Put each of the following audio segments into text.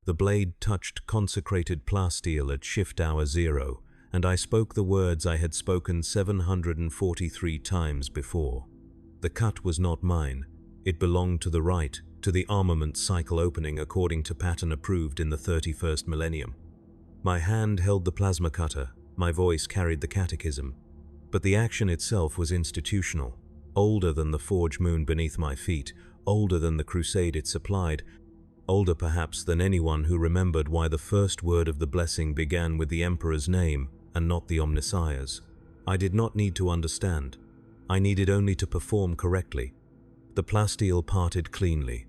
The blade touched consecrated plasteel at shift hour 0, and I spoke the words I had spoken 743 times before. The cut was not mine. It belonged to the right, to the armament cycle opening according to pattern approved in the 31st millennium. My hand held the plasma cutter, my voice carried the catechism. But the action itself was institutional, older than the forge moon beneath my feet, older than the crusade it supplied, older perhaps than anyone who remembered why the first word of the blessing began with the Emperor's name and not the Omnissiah's. I did not need to understand. I needed only to perform correctly. The plasteel parted cleanly.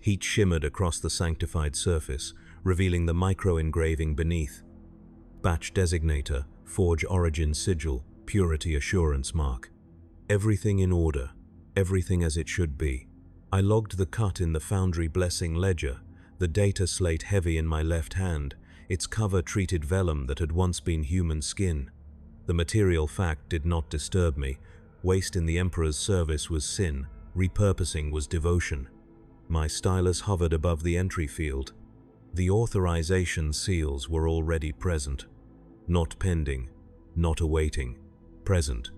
Heat shimmered across the sanctified surface, revealing the micro-engraving beneath. Batch designator, forge origin sigil, purity assurance mark. Everything in order, everything as it should be. I logged the cut in the Foundry Blessing ledger, the data slate heavy in my left hand, its cover treated vellum that had once been human skin. The material fact did not disturb me. Waste in the Emperor's service was sin, repurposing was devotion. My stylus hovered above the entry field. The authorization seals were already present. Not pending, not awaiting, present.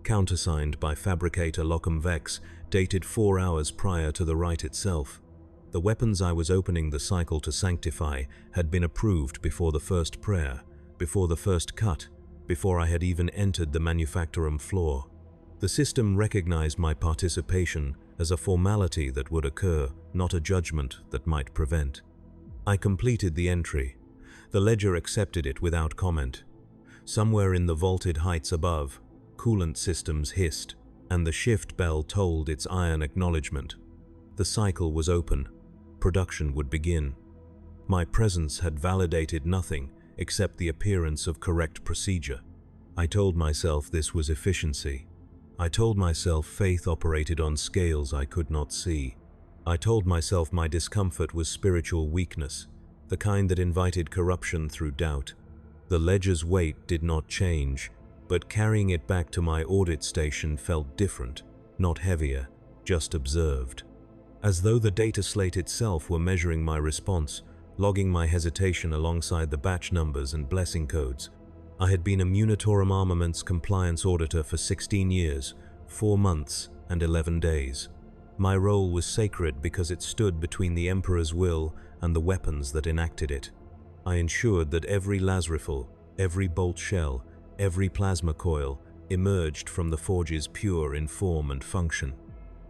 Countersigned by fabricator Locum Vex, dated 4 hours prior to the rite itself. The weapons I was opening the cycle to sanctify had been approved before the first prayer, before the first cut, before I had even entered the manufactorum floor. The system recognized my participation as a formality that would occur, not a judgment that might prevent. I completed the entry. The ledger accepted it without comment. Somewhere in the vaulted heights above, coolant systems hissed, and the shift bell tolled its iron acknowledgement. The cycle was open. Production would begin. My presence had validated nothing except the appearance of correct procedure. I told myself this was efficiency. I told myself faith operated on scales I could not see. I told myself my discomfort was spiritual weakness, the kind that invited corruption through doubt. The ledger's weight did not change, but carrying it back to my audit station felt different, not heavier, just observed. As though the data slate itself were measuring my response, logging my hesitation alongside the batch numbers and blessing codes. I had been a Munitorum Armaments compliance auditor for 16 years, 4 months, and 11 days. My role was sacred because it stood between the Emperor's will and the weapons that enacted it. I ensured that every lasrifle, every bolt shell, every plasma coil emerged from the forges pure in form and function.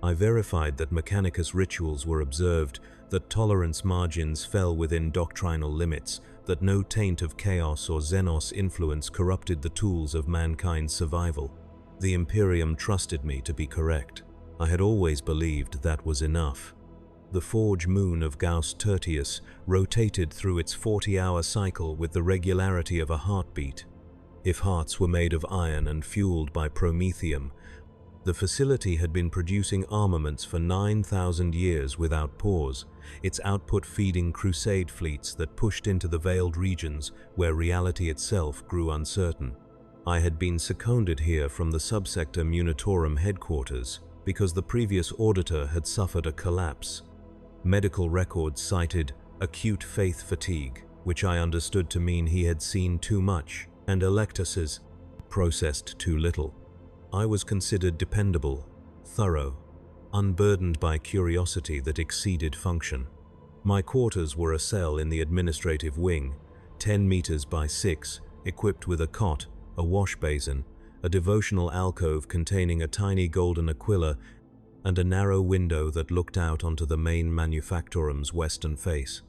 I verified that Mechanicus rituals were observed, that tolerance margins fell within doctrinal limits, that no taint of chaos or Xenos influence corrupted the tools of mankind's survival. The Imperium trusted me to be correct. I had always believed that was enough. The forge moon of Gauss Tertius rotated through its 40-hour cycle with the regularity of a heartbeat. If hearts were made of iron and fueled by promethium, the facility had been producing armaments for 9,000 years without pause, its output feeding crusade fleets that pushed into the veiled regions where reality itself grew uncertain. I had been seconded here from the subsector Munitorum headquarters because the previous auditor had suffered a collapse. Medical records cited acute faith fatigue, which I understood to mean he had seen too much, and electuses processed too little. I was considered dependable, thorough, unburdened by curiosity that exceeded function. My quarters were a cell in the administrative wing, 10 meters by 6, equipped with a cot, a wash basin, a devotional alcove containing a tiny golden aquila, and a narrow window that looked out onto the main manufactorum's western face.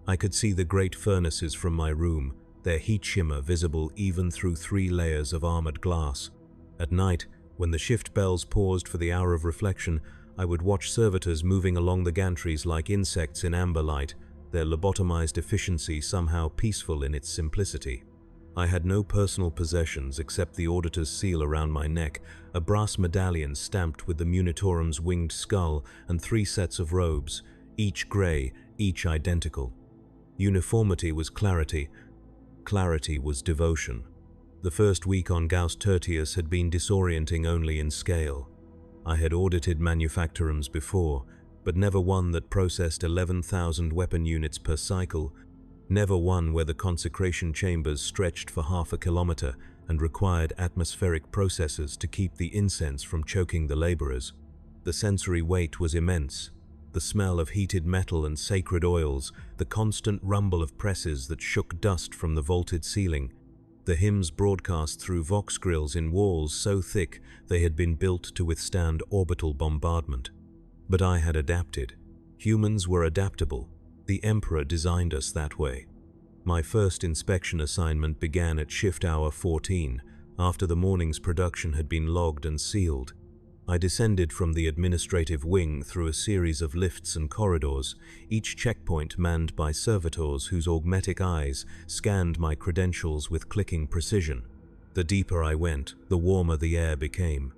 I could see the great furnaces from my room, their heat shimmer visible even through 3 layers of armored glass. At night, when the shift bells paused for the hour of reflection, I would watch servitors moving along the gantries like insects in amber light, their lobotomized efficiency somehow peaceful in its simplicity. I had no personal possessions except the auditor's seal around my neck, a brass medallion stamped with the Munitorum's winged skull, and 3 sets of robes, each grey, each identical. Uniformity was clarity. Clarity was devotion. The first week on Gauss Tertius had been disorienting only in scale. I had audited manufactorums before, but never one that processed 11,000 weapon units per cycle, never one where the consecration chambers stretched for half a kilometer and required atmospheric processes to keep the incense from choking the laborers. The sensory weight was immense. The smell of heated metal and sacred oils, the constant rumble of presses that shook dust from the vaulted ceiling, the hymns broadcast through vox grills in walls so thick they had been built to withstand orbital bombardment. But I had adapted. Humans were adaptable. The Emperor designed us that way. My first inspection assignment began at shift hour 14, after the morning's production had been logged and sealed. I descended from the administrative wing through a series of lifts and corridors, each checkpoint manned by servitors whose augmetic eyes scanned my credentials with clicking precision. The deeper I went, the warmer the air became.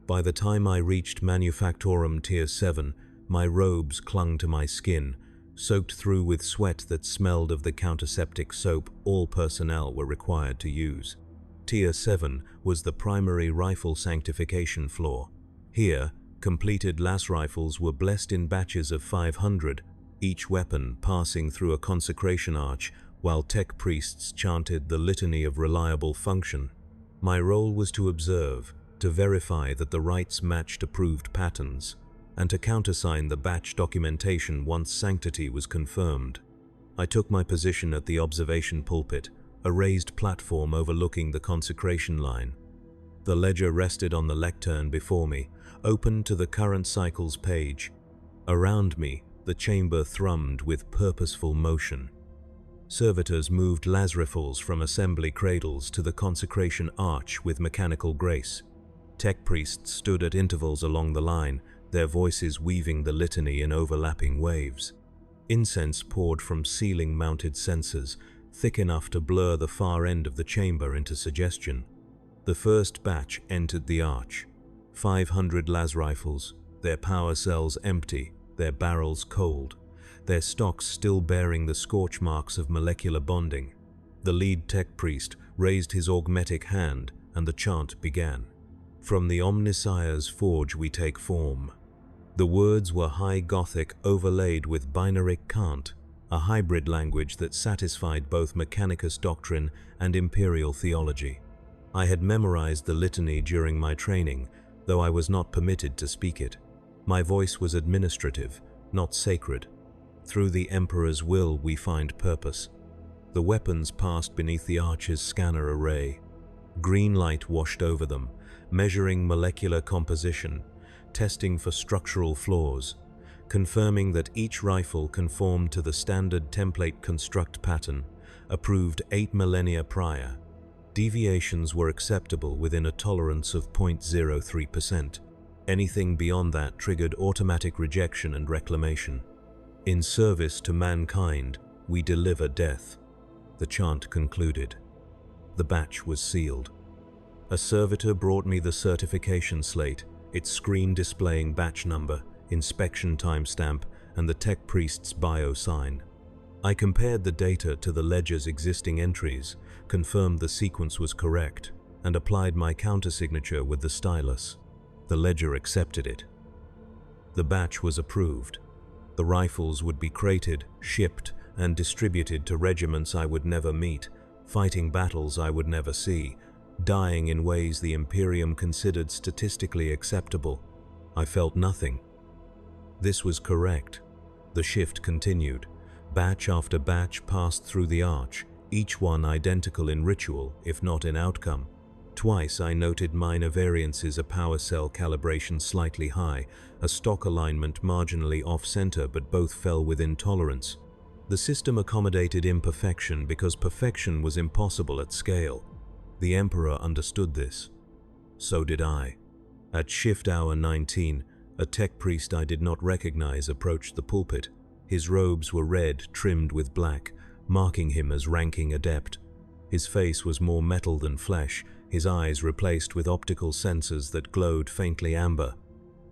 By the time I reached Manufactorum Tier 7, my robes clung to my skin, soaked through with sweat that smelled of the counterseptic soap all personnel were required to use. Tier 7 was the primary rifle sanctification floor. Here, completed las rifles were blessed in batches of 500, each weapon passing through a consecration arch while tech priests chanted the litany of reliable function. My role was to observe, to verify that the rites matched approved patterns, and to countersign the batch documentation once sanctity was confirmed. I took my position at the observation pulpit, a raised platform overlooking the consecration line. The ledger rested on the lectern before me, open to the current cycles page. Around me, the chamber thrummed with purposeful motion. Servitors moved lasrifles from assembly cradles to the consecration arch with mechanical grace. Tech priests stood at intervals along the line, their voices weaving the litany in overlapping waves. Incense poured from ceiling-mounted censers, thick enough to blur the far end of the chamber into suggestion. The first batch entered the arch. 500 las rifles, their power cells empty, their barrels cold, their stocks still bearing the scorch marks of molecular bonding. The lead tech priest raised his augmetic hand, and the chant began. From the Omnissiah's forge we take form. The words were High Gothic overlaid with binary cant, a hybrid language that satisfied both Mechanicus doctrine and Imperial theology. I had memorized the litany during my training, though I was not permitted to speak it. My voice was administrative, not sacred. Through the Emperor's will we find purpose. The weapons passed beneath the arch's scanner array. Green light washed over them, measuring molecular composition, testing for structural flaws, confirming that each rifle conformed to the standard template construct pattern, approved 8 millennia prior. Deviations were acceptable within a tolerance of 0.03%. Anything beyond that triggered automatic rejection and reclamation. In service to mankind, we deliver death. The chant concluded. The batch was sealed. A servitor brought me the certification slate, its screen displaying batch number, inspection timestamp, and the tech priest's bio sign. I compared the data to the ledger's existing entries, confirmed the sequence was correct, and applied my countersignature with the stylus. The ledger accepted it. The batch was approved. The rifles would be crated, shipped, and distributed to regiments I would never meet, fighting battles I would never see, dying in ways the Imperium considered statistically acceptable. I felt nothing. This was correct. The shift continued. Batch after batch passed through the arch, each one identical in ritual, if not in outcome. Twice I noted minor variances, a power cell calibration slightly high, a stock alignment marginally off-center, but both fell within tolerance. The system accommodated imperfection because perfection was impossible at scale. The Emperor understood this. So did I. At shift hour 19, a tech priest I did not recognize approached the pulpit. His robes were red, trimmed with black, marking him as ranking adept. His face was more metal than flesh, his eyes replaced with optical sensors that glowed faintly amber.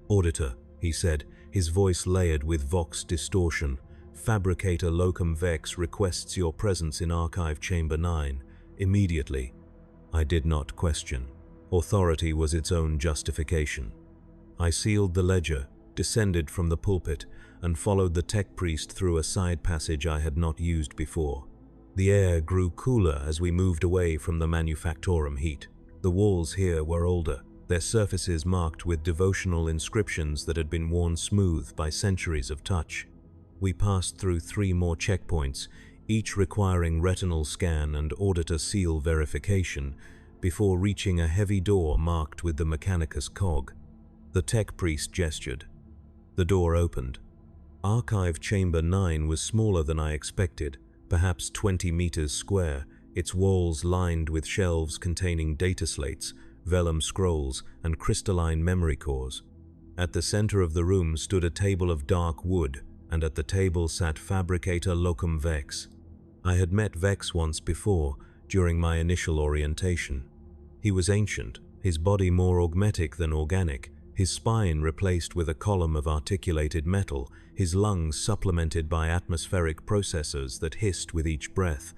"Auditor," he said, his voice layered with vox distortion, "Fabricator Locum Vex requests your presence in Archive Chamber 9, immediately." I did not question. Authority was its own justification. I sealed the ledger, descended from the pulpit, and followed the tech priest through a side passage I had not used before. The air grew cooler as we moved away from the manufactorum heat. The walls here were older, their surfaces marked with devotional inscriptions that had been worn smooth by centuries of touch. We passed through 3 more checkpoints, each requiring retinal scan and auditor seal verification, before reaching a heavy door marked with the Mechanicus cog. The tech priest gestured. The door opened. Archive Chamber 9 was smaller than I expected, perhaps 20 meters square, its walls lined with shelves containing data slates, vellum scrolls, and crystalline memory cores. At the center of the room stood a table of dark wood, and at the table sat Fabricator Locum Vex. I had met Vex once before, during my initial orientation. He was ancient, his body more augmetic than organic, his spine replaced with a column of articulated metal, his lungs supplemented by atmospheric processors that hissed with each breath.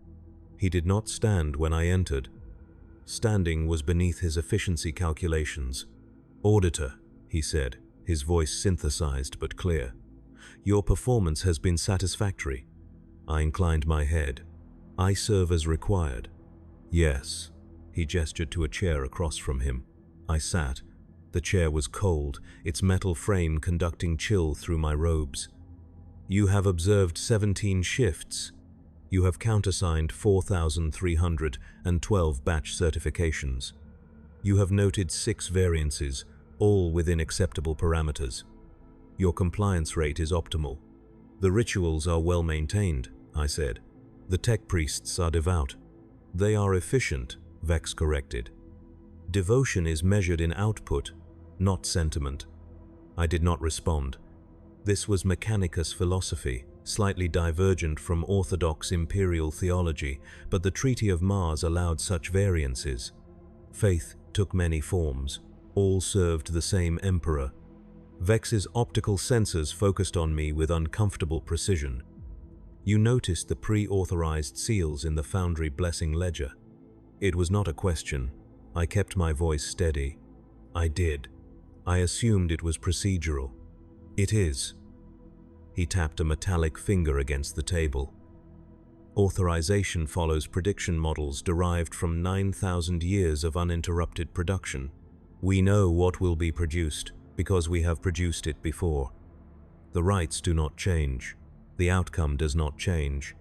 He did not stand when I entered. Standing was beneath his efficiency calculations. "Auditor," he said, his voice synthesized but clear. "Your performance has been satisfactory." I inclined my head. "I serve as required." "Yes." He gestured to a chair across from him. I sat. The chair was cold, its metal frame conducting chill through my robes. "You have observed 17 shifts. You have countersigned 4,312 batch certifications. You have noted 6 variances, all within acceptable parameters. Your compliance rate is optimal. The rituals are well maintained," I said. "The tech priests are devout." "They are efficient," Vex corrected. "Devotion is measured in output, not sentiment." I did not respond. This was Mechanicus philosophy, slightly divergent from orthodox Imperial theology, but the Treaty of Mars allowed such variances. Faith took many forms. All served the same emperor. Vex's optical sensors focused on me with uncomfortable precision. "You noticed the pre-authorized seals in the Foundry Blessing Ledger." It was not a question. I kept my voice steady. "I did. I assumed it was procedural." "It is." He tapped a metallic finger against the table. "Authorization follows prediction models derived from 9,000 years of uninterrupted production. We know what will be produced because we have produced it before. The rights do not change. The outcome does not change.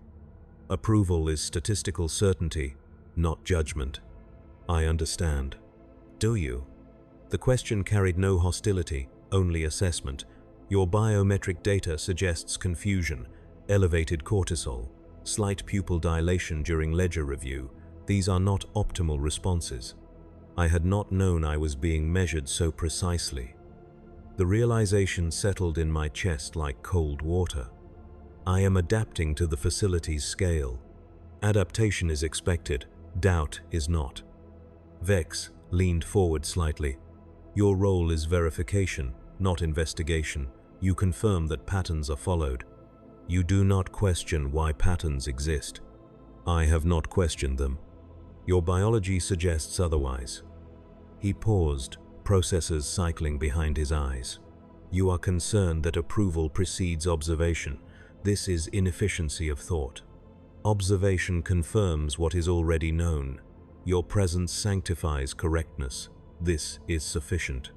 Approval is statistical certainty, not judgment." "I understand." "Do you?" The question carried no hostility, only assessment. "Your biometric data suggests confusion, elevated cortisol, slight pupil dilation during ledger review. These are not optimal responses." I had not known I was being measured so precisely. The realization settled in my chest like cold water. I am adapting to the facility's scale. Adaptation is expected, doubt is not. Vex leaned forward slightly. "Your role is verification, not investigation. You confirm that patterns are followed. You do not question why patterns exist." "I have not questioned them. Your biology suggests otherwise." He paused, processors cycling behind his eyes. "You are concerned that approval precedes observation. This is inefficiency of thought. Observation confirms what is already known. Your presence sanctifies correctness. This is sufficient."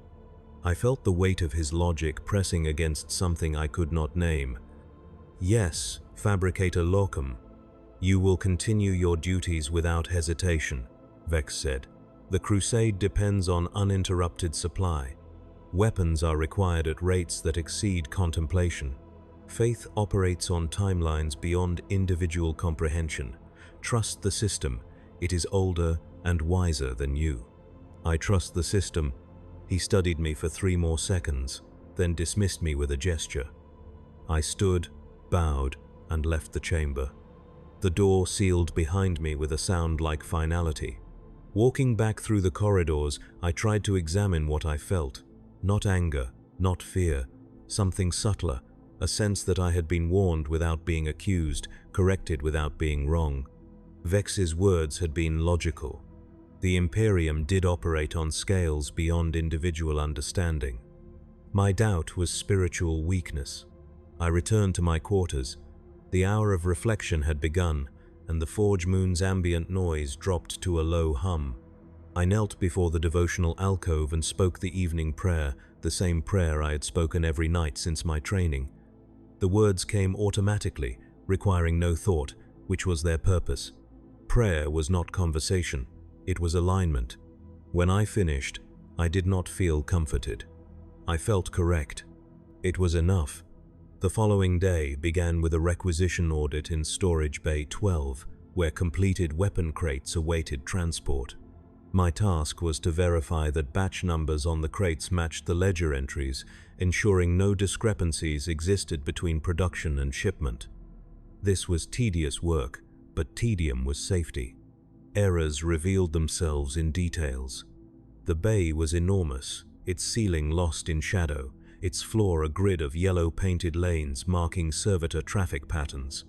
I felt the weight of his logic pressing against something I could not name. "Yes, Fabricator Locum. You will continue your duties without hesitation," Vex said. "The crusade depends on uninterrupted supply. Weapons are required at rates that exceed contemplation. Faith operates on timelines beyond individual comprehension. Trust the system. It is older and wiser than you." "I trust the system." He studied me for 3 more seconds, then dismissed me with a gesture. I stood, bowed, and left the chamber. The door sealed behind me with a sound like finality. Walking back through the corridors, I tried to examine what I felt. Not anger, not fear, something subtler, a sense that I had been warned without being accused, corrected without being wrong. Vex's words had been logical. The Imperium did operate on scales beyond individual understanding. My doubt was spiritual weakness. I returned to my quarters. The hour of reflection had begun, and the forge moon's ambient noise dropped to a low hum. I knelt before the devotional alcove and spoke the evening prayer, the same prayer I had spoken every night since my training. The words came automatically, requiring no thought, which was their purpose. Prayer was not conversation, it was alignment. When I finished, I did not feel comforted. I felt correct. It was enough. The following day began with a requisition audit in Storage Bay 12, where completed weapon crates awaited transport. My task was to verify that batch numbers on the crates matched the ledger entries, ensuring no discrepancies existed between production and shipment. This was tedious work, but tedium was safety. Errors revealed themselves in details. The bay was enormous, its ceiling lost in shadow, its floor a grid of yellow-painted lanes marking servitor traffic patterns.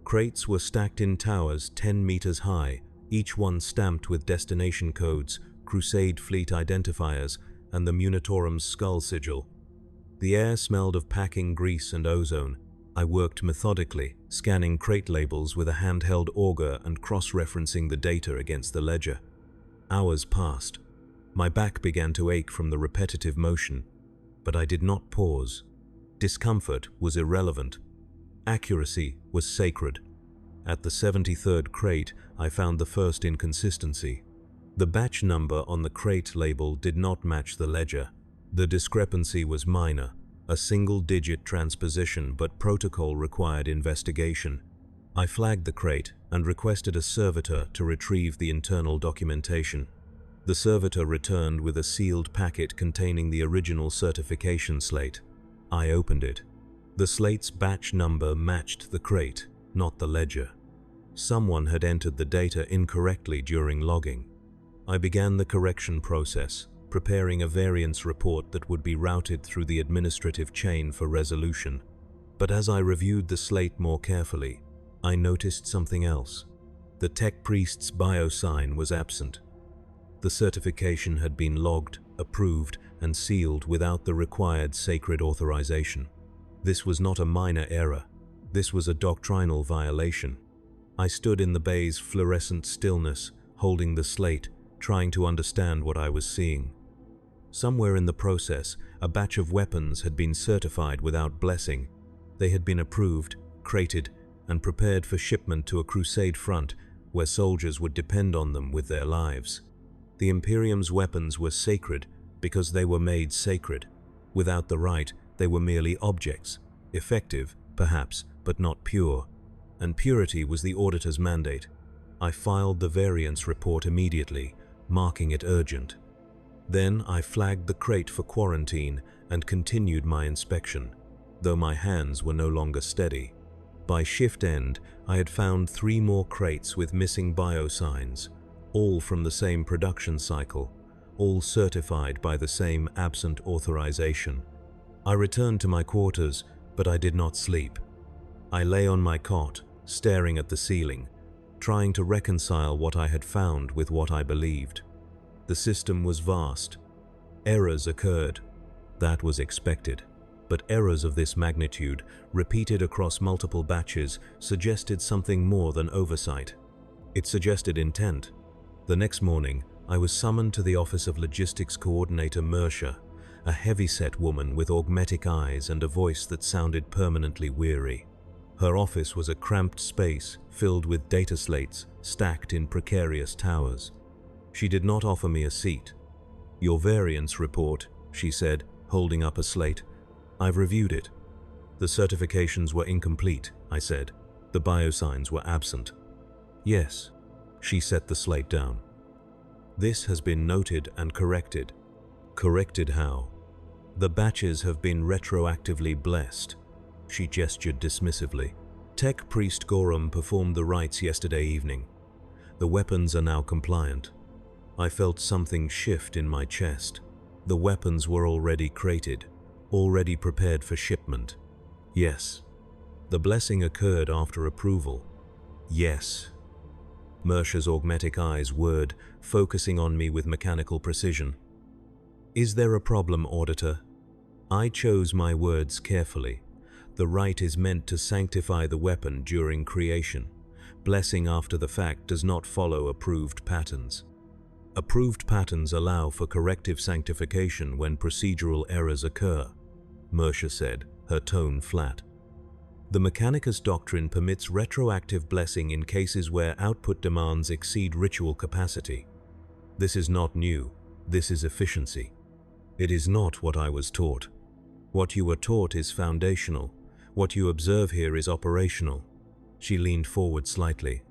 Crates were stacked in towers 10 meters high, each one stamped with destination codes, Crusade fleet identifiers, and the Munitorum's skull sigil. The air smelled of packing grease and ozone. I worked methodically, scanning crate labels with a handheld auger and cross-referencing the data against the ledger. Hours passed. My back began to ache from the repetitive motion, but I did not pause. Discomfort was irrelevant. Accuracy was sacred. At the 73rd crate, I found the first inconsistency. The batch number on the crate label did not match the ledger. The discrepancy was minor, a single-digit transposition, but protocol required investigation. I flagged the crate and requested a servitor to retrieve the internal documentation. The servitor returned with a sealed packet containing the original certification slate. I opened it. The slate's batch number matched the crate, not the ledger. Someone had entered the data incorrectly during logging. I began the correction process, preparing a variance report that would be routed through the administrative chain for resolution. But as I reviewed the slate more carefully, I noticed something else. The tech priest's biosign was absent. The certification had been logged, approved, and sealed without the required sacred authorization. This was not a minor error. This was a doctrinal violation. I stood in the bay's fluorescent stillness, holding the slate, trying to understand what I was seeing. Somewhere in the process, a batch of weapons had been certified without blessing. They had been approved, crated, and prepared for shipment to a crusade front where soldiers would depend on them with their lives. The Imperium's weapons were sacred because they were made sacred. Without the rite, they were merely objects, effective, perhaps, but not pure. And purity was the auditor's mandate. I filed the variance report immediately, marking it urgent. Then I flagged the crate for quarantine and continued my inspection, though my hands were no longer steady. By shift end, I had found 3 more crates with missing biosigns, all from the same production cycle, all certified by the same absent authorization. I returned to my quarters, but I did not sleep. I lay on my cot, staring at the ceiling, trying to reconcile what I had found with what I believed. The system was vast. Errors occurred. That was expected. But errors of this magnitude, repeated across multiple batches, suggested something more than oversight. It suggested intent. The next morning, I was summoned to the office of Logistics Coordinator Mersha, a heavy-set woman with augmetic eyes and a voice that sounded permanently weary. Her office was a cramped space filled with data slates stacked in precarious towers. She did not offer me a seat. "Your variance report," she said, holding up a slate. "I've reviewed it." "The certifications were incomplete," I said. "The biosigns were absent." "Yes." She set the slate down. "This has been noted and corrected." "Corrected how?" "The batches have been retroactively blessed." She gestured dismissively. "Tech Priest Gorham performed the rites yesterday evening. The weapons are now compliant." I felt something shift in my chest. The weapons were already crated, already prepared for shipment. "Yes." "The blessing occurred after approval." "Yes." Mersha's augmetic eyes whirred, focusing on me with mechanical precision. "Is there a problem, Auditor?" I chose my words carefully. The rite is meant to sanctify the weapon during creation. Blessing after the fact does not follow approved patterns. Approved patterns allow for corrective sanctification when procedural errors occur, Mersha said, her tone flat. The Mechanicus doctrine permits retroactive blessing in cases where output demands exceed ritual capacity. This is not new, this is efficiency. It is not what I was taught. What you were taught is foundational. What you observe here is operational. She leaned forward slightly.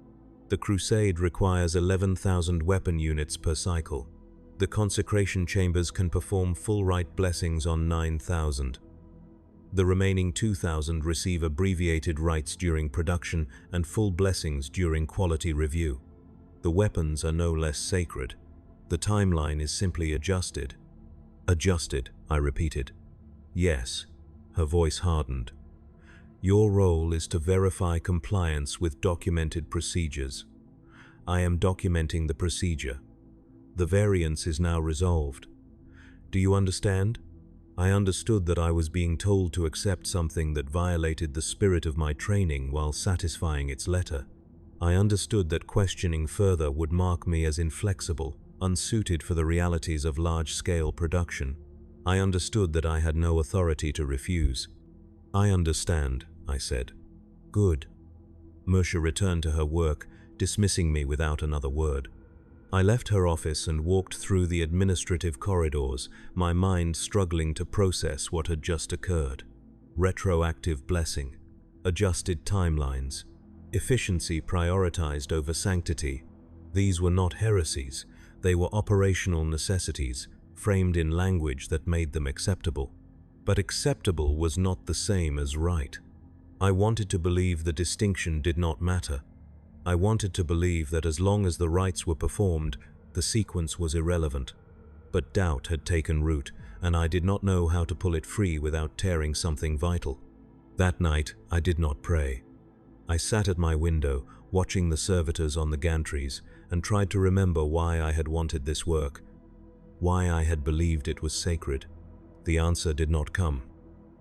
The crusade requires 11,000 weapon units per cycle. The consecration chambers can perform full rite blessings on 9,000. The remaining 2,000 receive abbreviated rites during production and full blessings during quality review. The weapons are no less sacred. The timeline is simply adjusted. Adjusted, I repeated. Yes, her voice hardened. Your role is to verify compliance with documented procedures. I am documenting the procedure. The variance is now resolved. Do you understand? I understood that I was being told to accept something that violated the spirit of my training while satisfying its letter. I understood that questioning further would mark me as inflexible, unsuited for the realities of large-scale production. I understood that I had no authority to refuse. I understand, I said. Good. Mersha returned to her work, dismissing me without another word. I left her office and walked through the administrative corridors, my mind struggling to process what had just occurred. Retroactive blessing, adjusted timelines, efficiency prioritized over sanctity. These were not heresies, they were operational necessities, framed in language that made them acceptable. But acceptable was not the same as right. I wanted to believe the distinction did not matter. I wanted to believe that as long as the rites were performed, the sequence was irrelevant. But doubt had taken root, and I did not know how to pull it free without tearing something vital. That night, I did not pray. I sat at my window, watching the servitors on the gantries, and tried to remember why I had wanted this work, why I had believed it was sacred. The answer did not come.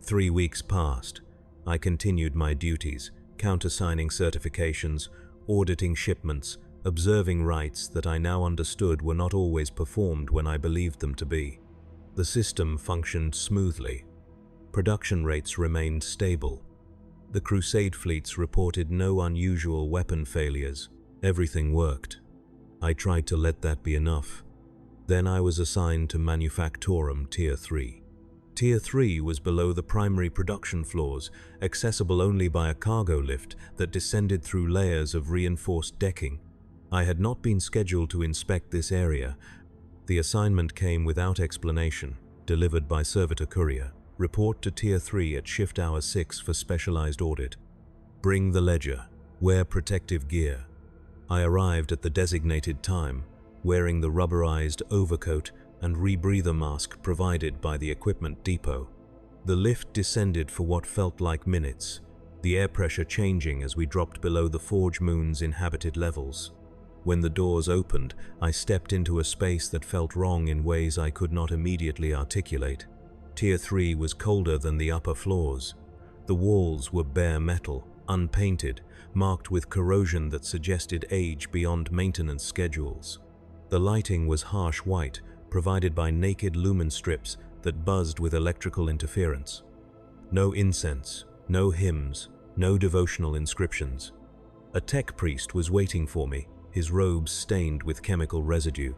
3 weeks passed. I continued my duties, countersigning certifications, auditing shipments, observing rites that I now understood were not always performed when I believed them to be. The system functioned smoothly. Production rates remained stable. The Crusade fleets reported no unusual weapon failures. Everything worked. I tried to let that be enough. Then I was assigned to Manufactorum Tier 3. Tier 3 was below the primary production floors, accessible only by a cargo lift that descended through layers of reinforced decking. I had not been scheduled to inspect this area. The assignment came without explanation, delivered by servitor courier. Report to Tier 3 at shift hour 6 for specialized audit. Bring the ledger. Wear protective gear. I arrived at the designated time, wearing the rubberized overcoat and rebreather mask provided by the equipment depot. The lift descended for what felt like minutes, the air pressure changing as we dropped below the Forge Moon's inhabited levels. When the doors opened, I stepped into a space that felt wrong in ways I could not immediately articulate. Tier 3 was colder than the upper floors. The walls were bare metal, unpainted, marked with corrosion that suggested age beyond maintenance schedules. The lighting was harsh white, provided by naked lumen strips that buzzed with electrical interference. No incense, no hymns, no devotional inscriptions. A tech priest was waiting for me, his robes stained with chemical residue.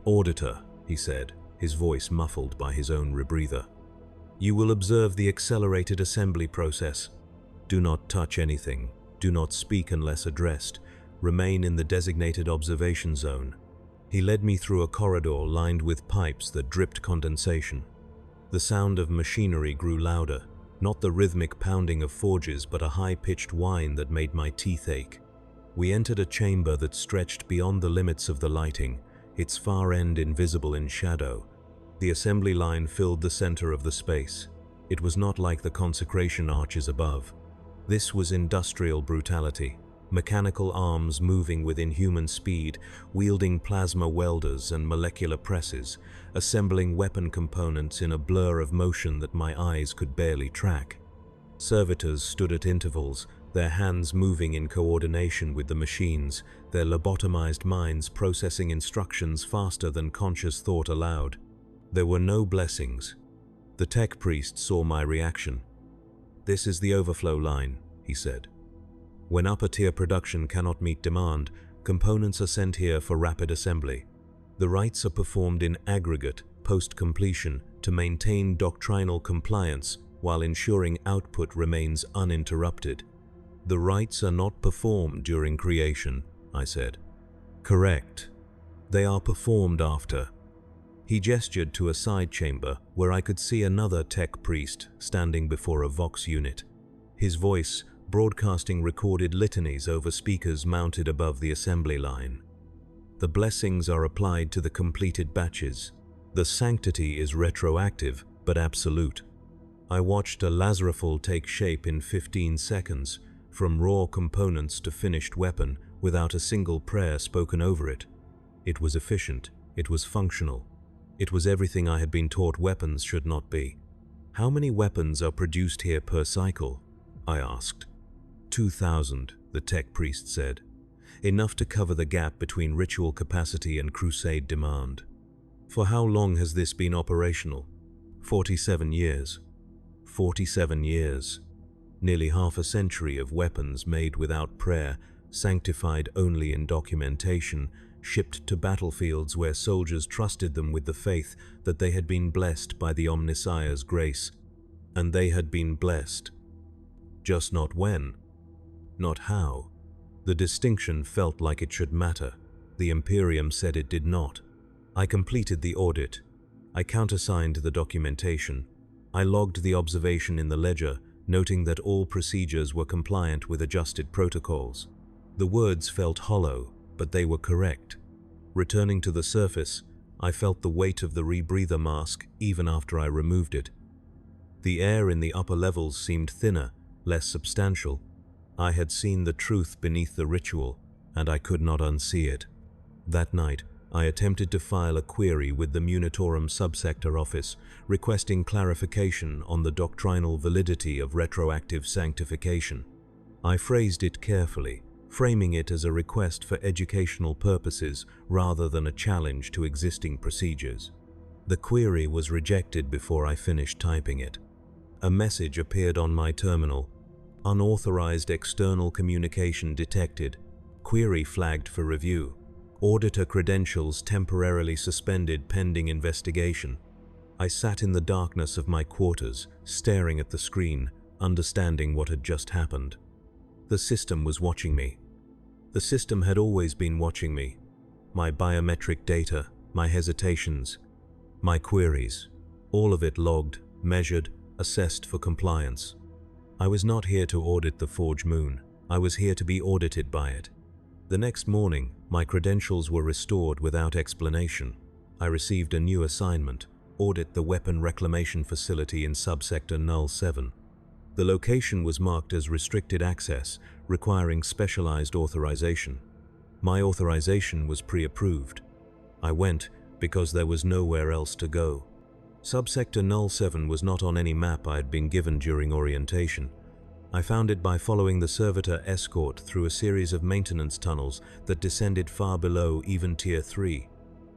"Auditor," he said, his voice muffled by his own rebreather. "You will observe the accelerated assembly process. Do not touch anything. Do not speak unless addressed. Remain in the designated observation zone." He led me through a corridor lined with pipes that dripped condensation. The sound of machinery grew louder, not the rhythmic pounding of forges but a high-pitched whine that made my teeth ache. We entered a chamber that stretched beyond the limits of the lighting, its far end invisible in shadow. The assembly line filled the center of the space. It was not like the consecration arches above. This was industrial brutality. Mechanical arms moving with inhuman speed, wielding plasma welders and molecular presses, assembling weapon components in a blur of motion that my eyes could barely track. Servitors stood at intervals, their hands moving in coordination with the machines, their lobotomized minds processing instructions faster than conscious thought allowed. There were no blessings. The tech priest saw my reaction. "This is the overflow line," he said. "When upper-tier production cannot meet demand, components are sent here for rapid assembly. The rites are performed in aggregate, post-completion, to maintain doctrinal compliance while ensuring output remains uninterrupted." "The rites are not performed during creation," I said. "Correct. They are performed after." He gestured to a side chamber where I could see another tech priest standing before a Vox unit. His voice broadcasting recorded litanies over speakers mounted above the assembly line. "The blessings are applied to the completed batches. The sanctity is retroactive but absolute." I watched a Lazarifal take shape in 15 seconds, from raw components to finished weapon, without a single prayer spoken over it. It was efficient, it was functional. It was everything I had been taught weapons should not be. "How many weapons are produced here per cycle?" I asked. 2,000, the tech priest said. "Enough to cover the gap between ritual capacity and crusade demand." "For how long has this been operational?" 47 years. 47 years. Nearly half a century of weapons made without prayer, sanctified only in documentation, shipped to battlefields where soldiers trusted them with the faith that they had been blessed by the Omnissiah's grace. And they had been blessed. Just not when. Not how. The distinction felt like it should matter. The Imperium said it did not. I completed the audit. I countersigned the documentation. I logged the observation in the ledger, noting that all procedures were compliant with adjusted protocols. The words felt hollow, but they were correct. Returning to the surface, I felt the weight of the rebreather mask even after I removed it. The air in the upper levels seemed thinner, less substantial. I had seen the truth beneath the ritual, and I could not unsee it. That night, I attempted to file a query with the Munitorum subsector office, requesting clarification on the doctrinal validity of retroactive sanctification. I phrased it carefully, framing it as a request for educational purposes rather than a challenge to existing procedures. The query was rejected before I finished typing it. A message appeared on my terminal. "Unauthorized external communication detected. Query flagged for review. Auditor credentials temporarily suspended pending investigation." I sat in the darkness of my quarters, staring at the screen, understanding what had just happened. The system was watching me. The system had always been watching me. My biometric data, my hesitations, my queries, all of it logged, measured, assessed for compliance. I was not here to audit the Forge Moon. I was here to be audited by it. The next morning, my credentials were restored without explanation. I received a new assignment: audit the weapon reclamation facility in subsector Null 7. The location was marked as restricted access, requiring specialized authorization. My authorization was pre-approved. I went because there was nowhere else to go. Subsector Null 7 was not on any map I had been given during orientation. I found it by following the servitor escort through a series of maintenance tunnels that descended far below even Tier 3.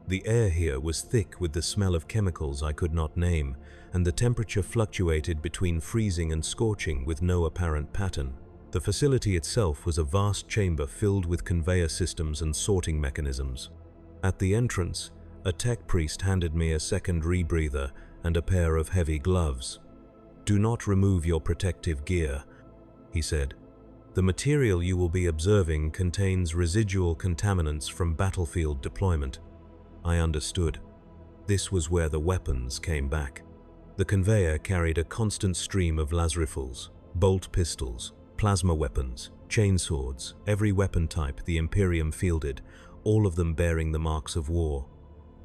The air here was thick with the smell of chemicals I could not name, and the temperature fluctuated between freezing and scorching with no apparent pattern. The facility itself was a vast chamber filled with conveyor systems and sorting mechanisms. At the entrance, a tech priest handed me a second rebreather and a pair of heavy gloves. "Do not remove your protective gear," he said. "The material you will be observing contains residual contaminants from battlefield deployment." I understood. This was where the weapons came back. The conveyor carried a constant stream of Lazarifals, bolt pistols, plasma weapons, chainswords, every weapon type the Imperium fielded, all of them bearing the marks of war.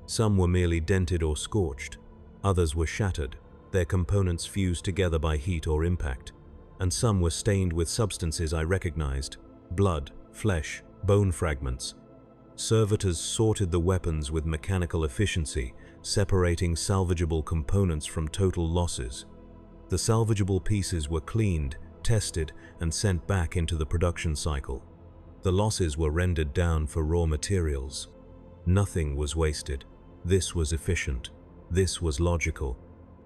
Some were merely dented or scorched, others were shattered, their components fused together by heat or impact, and some were stained with substances I recognized: blood, flesh, bone fragments. Servitors sorted the weapons with mechanical efficiency, separating salvageable components from total losses. The salvageable pieces were cleaned, tested, and sent back into the production cycle. The losses were rendered down for raw materials. Nothing was wasted. This was efficient. This was logical.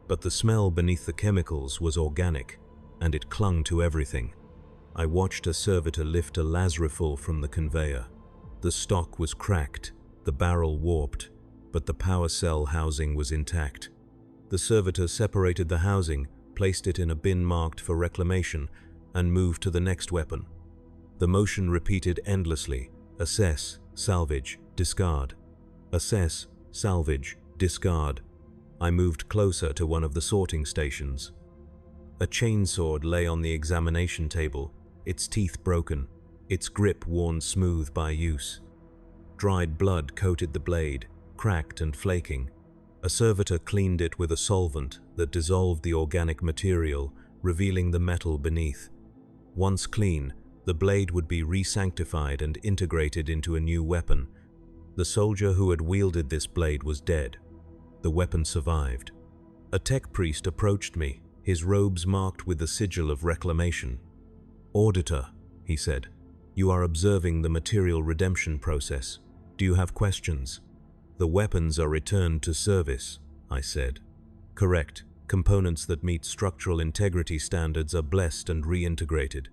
But the smell beneath the chemicals was organic, and it clung to everything. I watched a servitor lift a lasriful from the conveyor. The stock was cracked, the barrel warped, but the power cell housing was intact. The servitor separated the housing, placed it in a bin marked for reclamation, and moved to the next weapon. The motion repeated endlessly: assess, salvage, discard. Assess, salvage, discard. I moved closer to one of the sorting stations. A chainsword lay on the examination table, its teeth broken, its grip worn smooth by use. Dried blood coated the blade, cracked and flaking. A servitor cleaned it with a solvent that dissolved the organic material, revealing the metal beneath. Once clean, the blade would be re-sanctified and integrated into a new weapon. The soldier who had wielded this blade was dead. The weapon survived. A tech priest approached me, his robes marked with the sigil of reclamation. "Auditor," he said, "you are observing the material redemption process. Do you have questions?" "The weapons are returned to service," I said. "Correct. Components that meet structural integrity standards are blessed and reintegrated.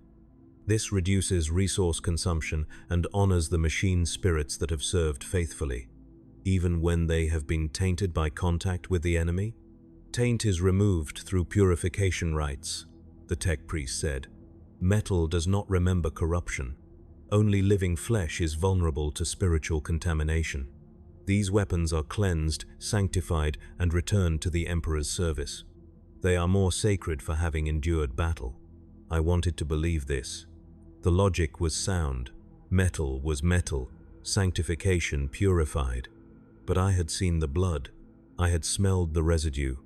This reduces resource consumption and honors the machine spirits that have served faithfully, even when they have been tainted by contact with the enemy. Taint is removed through purification rites," the tech priest said. "Metal does not remember corruption. Only living flesh is vulnerable to spiritual contamination. These weapons are cleansed, sanctified, and returned to the Emperor's service. They are more sacred for having endured battle." I wanted to believe this. The logic was sound. Metal was metal, sanctification purified. But I had seen the blood. I had smelled the residue.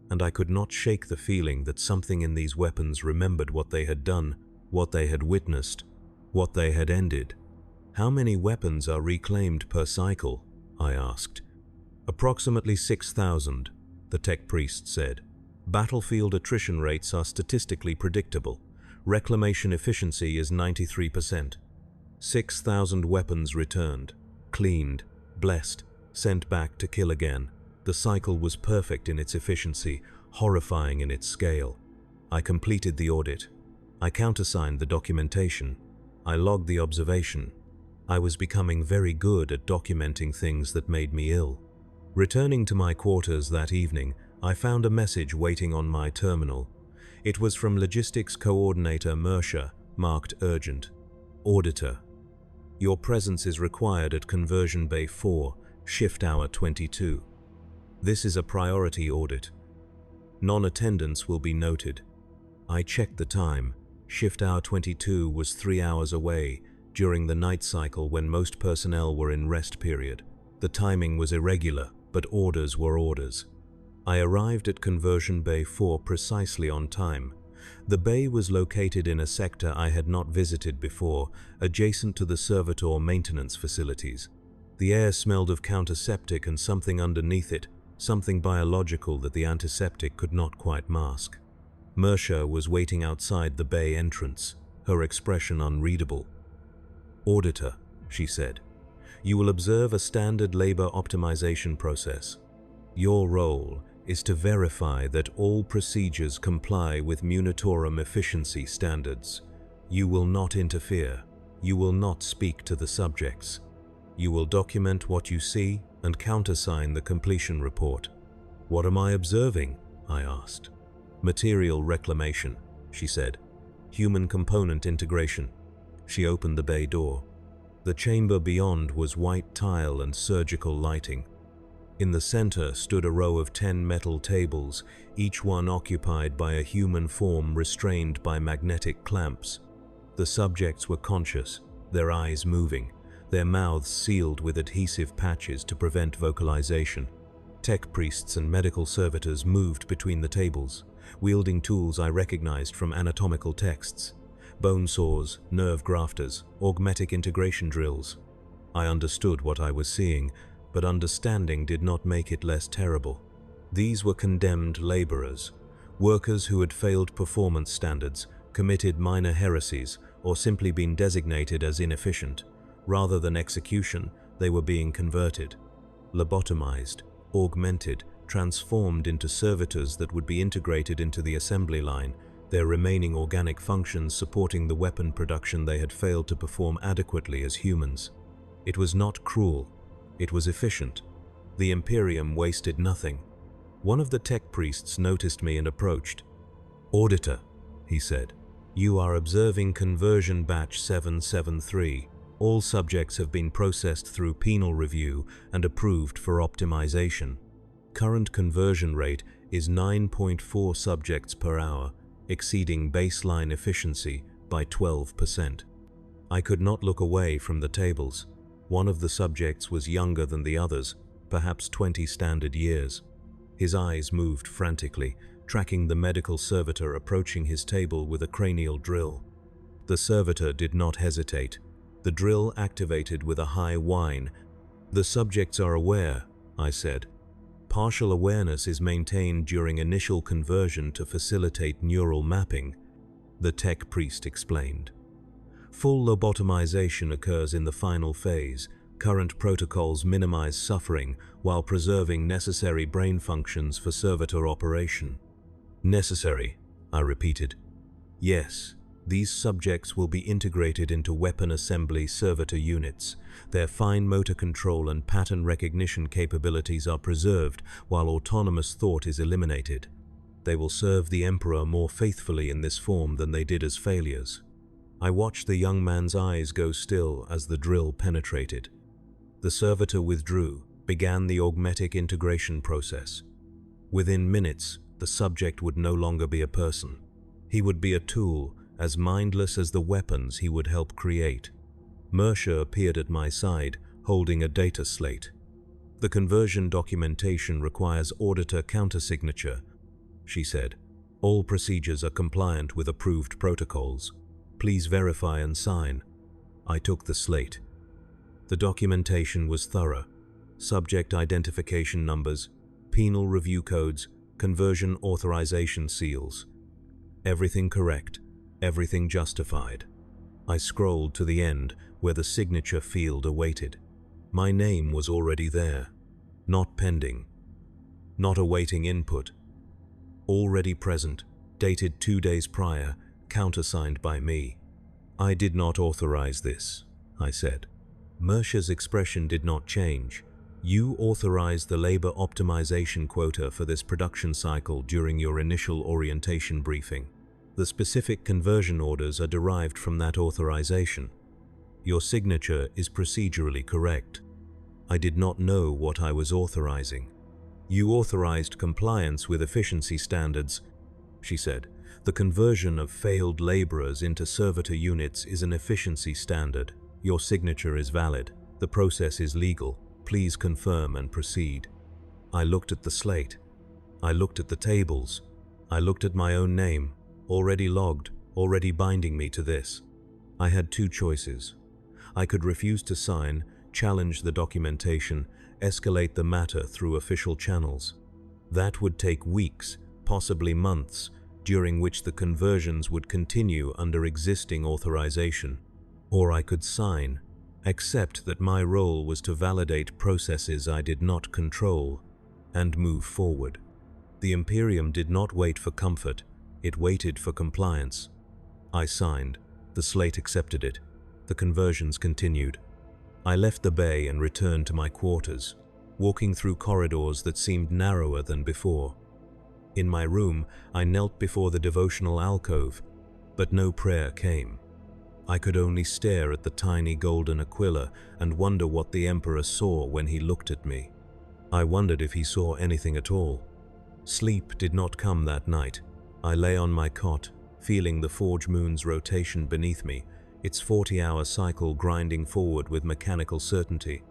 And I could not shake the feeling that something in these weapons remembered what they had done, what they had witnessed, what they had ended. "How many weapons are reclaimed per cycle?" I asked. "Approximately 6,000, the tech priest said. "Battlefield attrition rates are statistically predictable. Reclamation efficiency is 93%. 6,000 weapons returned, cleaned, blessed, sent back to kill again. The cycle was perfect in its efficiency, horrifying in its scale. I completed the audit. I countersigned the documentation. I logged the observation. I was becoming very good at documenting things that made me ill. Returning to my quarters that evening, I found a message waiting on my terminal. It was from Logistics Coordinator Mersha, marked urgent. "Auditor, your presence is required at Conversion Bay 4, Shift Hour 22. This is a priority audit. Non-attendance will be noted." I checked the time. Shift Hour 22 was 3 hours away, during the night cycle when most personnel were in rest period. The timing was irregular, but orders were orders. I arrived at Conversion Bay 4 precisely on time. The bay was located in a sector I had not visited before, adjacent to the servitor maintenance facilities. The air smelled of counterseptic and something underneath it, something biological that the antiseptic could not quite mask. Mersha was waiting outside the bay entrance, her expression unreadable. "Auditor," she said, "you will observe a standard labor optimization process. Your role is to verify that all procedures comply with Munitorum efficiency standards. You will not interfere. You will not speak to the subjects. You will document what you see and countersign the completion report." "What am I observing?" I asked. "Material reclamation," she said. "Human component integration." She opened the bay door. The chamber beyond was white tile and surgical lighting. In the center stood a row of 10 metal tables, each one occupied by a human form restrained by magnetic clamps. The subjects were conscious, their eyes moving, their mouths sealed with adhesive patches to prevent vocalization. Tech priests and medical servitors moved between the tables, wielding tools I recognized from anatomical texts. Bone saws, nerve grafters, augmetic integration drills. I understood what I was seeing, but understanding did not make it less terrible. These were condemned laborers, Workers who had failed performance standards, committed minor heresies, or simply been designated as inefficient. Rather than execution, they were being converted, lobotomized, augmented, transformed into servitors that would be integrated into the assembly line, their remaining organic functions supporting the weapon production they had failed to perform adequately as humans. It was not cruel. It was efficient. The Imperium wasted nothing. One of the tech priests noticed me and approached. "Auditor," he said, "you are observing conversion batch 773. All subjects have been processed through penal review and approved for optimization. Current conversion rate is 9.4 subjects per hour, exceeding baseline efficiency by 12%. I could not look away from the tables. One of the subjects was younger than the others, perhaps 20 standard years. His eyes moved frantically, tracking the medical servitor approaching his table with a cranial drill. The servitor did not hesitate. The drill activated with a high whine. "The subjects are aware," I said. "Partial awareness is maintained during initial conversion to facilitate neural mapping," the tech priest explained. "Full lobotomization occurs in the final phase. Current protocols minimize suffering while preserving necessary brain functions for servitor operation." "Necessary," I repeated. "Yes. These subjects will be integrated into weapon assembly servitor units. Their fine motor control and pattern recognition capabilities are preserved while autonomous thought is eliminated. They will serve the Emperor more faithfully in this form than they did as failures." I watched the young man's eyes go still as the drill penetrated. The servitor withdrew, began the augmetic integration process. Within minutes, the subject would no longer be a person. He would be a tool, as mindless as the weapons he would help create. Mersha appeared at my side, holding a data slate. "The conversion documentation requires auditor countersignature," she said. "All procedures are compliant with approved protocols. Please verify and sign." I took the slate. The documentation was thorough. Subject identification numbers, penal review codes, conversion authorization seals. Everything correct. Everything justified. I scrolled to the end where the signature field awaited. My name was already there. Not pending. Not awaiting input. Already present, dated 2 days prior, countersigned by me. "I did not authorize this," I said. Mersha's expression did not change. "You authorized the labor optimization quota for this production cycle during your initial orientation briefing. The specific conversion orders are derived from that authorization. Your signature is procedurally correct." I did not know what I was authorizing. "You authorized compliance with efficiency standards," she said. "The conversion of failed laborers into servitor units is an efficiency standard. Your signature is valid. The process is legal. Please confirm and proceed." I looked at the slate. I looked at the tables. I looked at my own name, already logged, already binding me to this. I had two choices. I could refuse to sign, challenge the documentation, escalate the matter through official channels. That would take weeks, possibly months, during which the conversions would continue under existing authorization. Or I could sign, accept that my role was to validate processes I did not control, and move forward. The Imperium did not wait for comfort, it waited for compliance. I signed. The slate accepted it. The conversions continued. I left the bay and returned to my quarters, walking through corridors that seemed narrower than before. In my room, I knelt before the devotional alcove, but no prayer came. I could only stare at the tiny golden aquila and wonder what the Emperor saw when he looked at me. I wondered if he saw anything at all. Sleep did not come that night. I lay on my cot, feeling the forge moon's rotation beneath me, its 40-hour cycle grinding forward with mechanical certainty.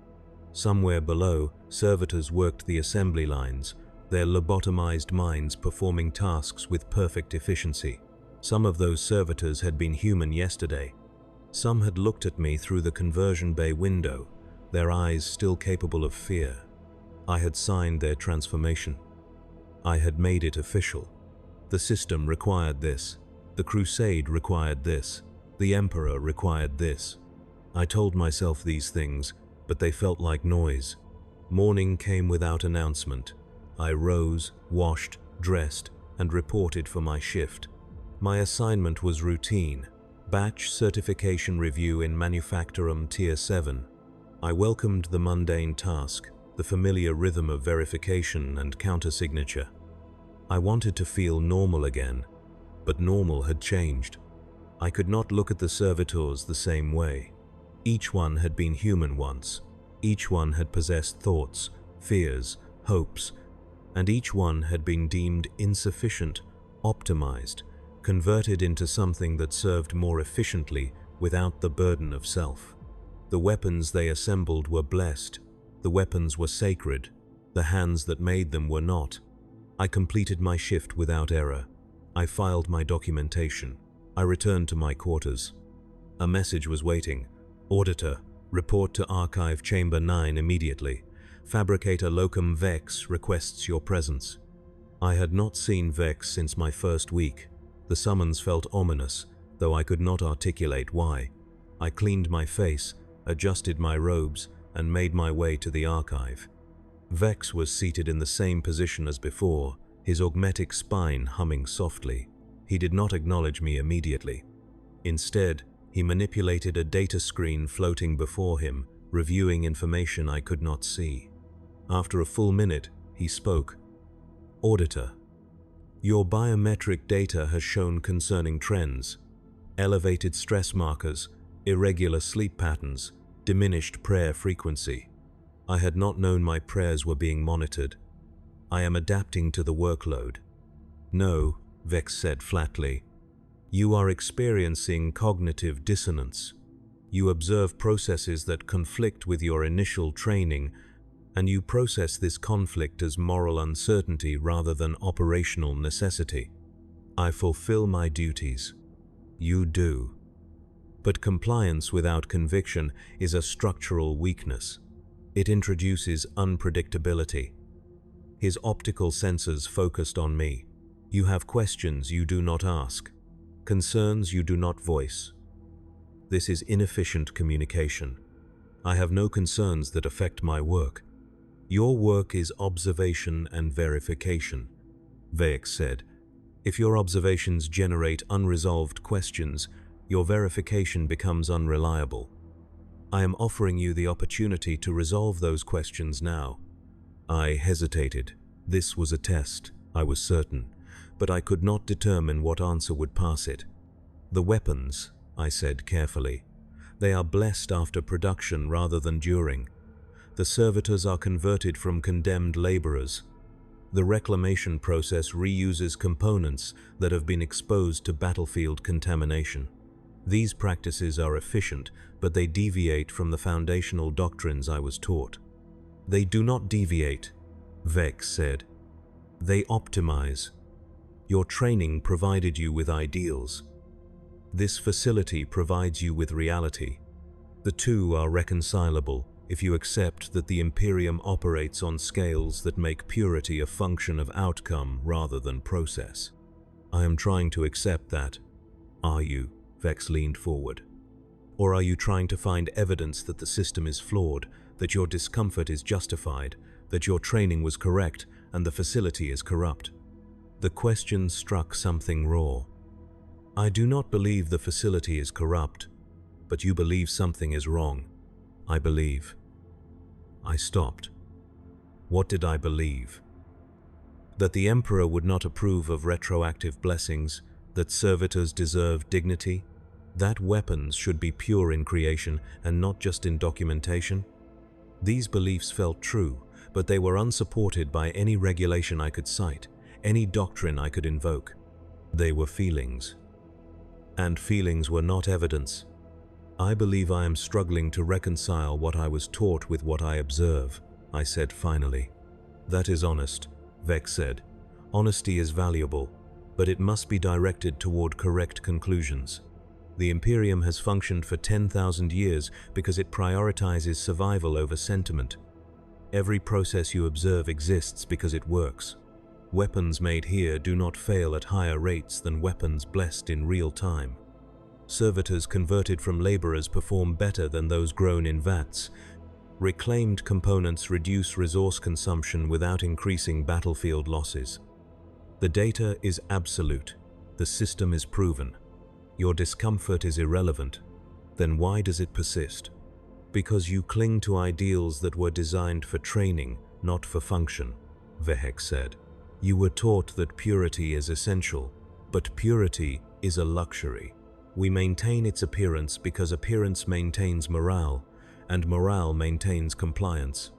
Somewhere below, servitors worked the assembly lines, their lobotomized minds performing tasks with perfect efficiency. Some of those servitors had been human yesterday. Some had looked at me through the conversion bay window, their eyes still capable of fear. I had signed their transformation. I had made it official. The system required this. The crusade required this. The emperor required this. I told myself these things, but they felt like noise. Morning came without announcement. I rose, washed, dressed, and reported for my shift. My assignment was routine. Batch certification review in Manufactorum Tier 7. I welcomed the mundane task, the familiar rhythm of verification and countersignature. I wanted to feel normal again, but normal had changed. I could not look at the servitors the same way. Each one had been human once. Each one had possessed thoughts, fears, hopes, and each one had been deemed insufficient, optimized, converted into something that served more efficiently without the burden of self. The weapons they assembled were blessed. The weapons were sacred. The hands that made them were not. I completed my shift without error. I filed my documentation. I returned to my quarters. A message was waiting. Auditor, report to Archive Chamber 9 immediately. Fabricator Locum Vex requests your presence. I had not seen Vex since my first week. The summons felt ominous, though I could not articulate why. I cleaned my face, adjusted my robes, and made my way to the archive. Vex was seated in the same position as before, his augmetic spine humming softly. He did not acknowledge me immediately. Instead, he manipulated a data screen floating before him, reviewing information I could not see. After a full minute, he spoke. Auditor, your biometric data has shown concerning trends: elevated stress markers, irregular sleep patterns, diminished prayer frequency. I had not known my prayers were being monitored. I am adapting to the workload. No, Vex said flatly. You are experiencing cognitive dissonance. You observe processes that conflict with your initial training, and you process this conflict as moral uncertainty rather than operational necessity. I fulfill my duties. You do. But compliance without conviction is a structural weakness. It introduces unpredictability. His optical sensors focused on me. You have questions you do not ask, concerns you do not voice. This is inefficient communication. I have no concerns that affect my work. Your work is observation and verification, Vex said. If your observations generate unresolved questions, your verification becomes unreliable. I am offering you the opportunity to resolve those questions now. I hesitated. This was a test, I was certain, but I could not determine what answer would pass it. The weapons, I said carefully. They are blessed after production rather than during. The servitors are converted from condemned laborers. The reclamation process reuses components that have been exposed to battlefield contamination. These practices are efficient, but they deviate from the foundational doctrines I was taught. They do not deviate, Vex said. They optimize. Your training provided you with ideals. This facility provides you with reality. The two are reconcilable if you accept that the Imperium operates on scales that make purity a function of outcome rather than process. I am trying to accept that. Are you? Vex leaned forward. Or are you trying to find evidence that the system is flawed, that your discomfort is justified, that your training was correct and the facility is corrupt? The question struck something raw. I do not believe the facility is corrupt, but you believe something is wrong. I believe. I stopped. What did I believe? That the Emperor would not approve of retroactive blessings, that servitors deserve dignity, that weapons should be pure in creation and not just in documentation. These beliefs felt true, but they were unsupported by any regulation I could cite, any doctrine I could invoke. They were feelings. And feelings were not evidence. I believe I am struggling to reconcile what I was taught with what I observe, I said finally. That is honest, Vex said. Honesty is valuable, but it must be directed toward correct conclusions. The Imperium has functioned for 10,000 years because it prioritizes survival over sentiment. Every process you observe exists because it works. Weapons made here do not fail at higher rates than weapons blessed in real time. Servitors converted from laborers perform better than those grown in vats. Reclaimed components reduce resource consumption without increasing battlefield losses. The data is absolute. The system is proven. Your discomfort is irrelevant. Then why does it persist? Because you cling to ideals that were designed for training, not for function, Vehek said. You were taught that purity is essential, but purity is a luxury. We maintain its appearance because appearance maintains morale, and morale maintains compliance.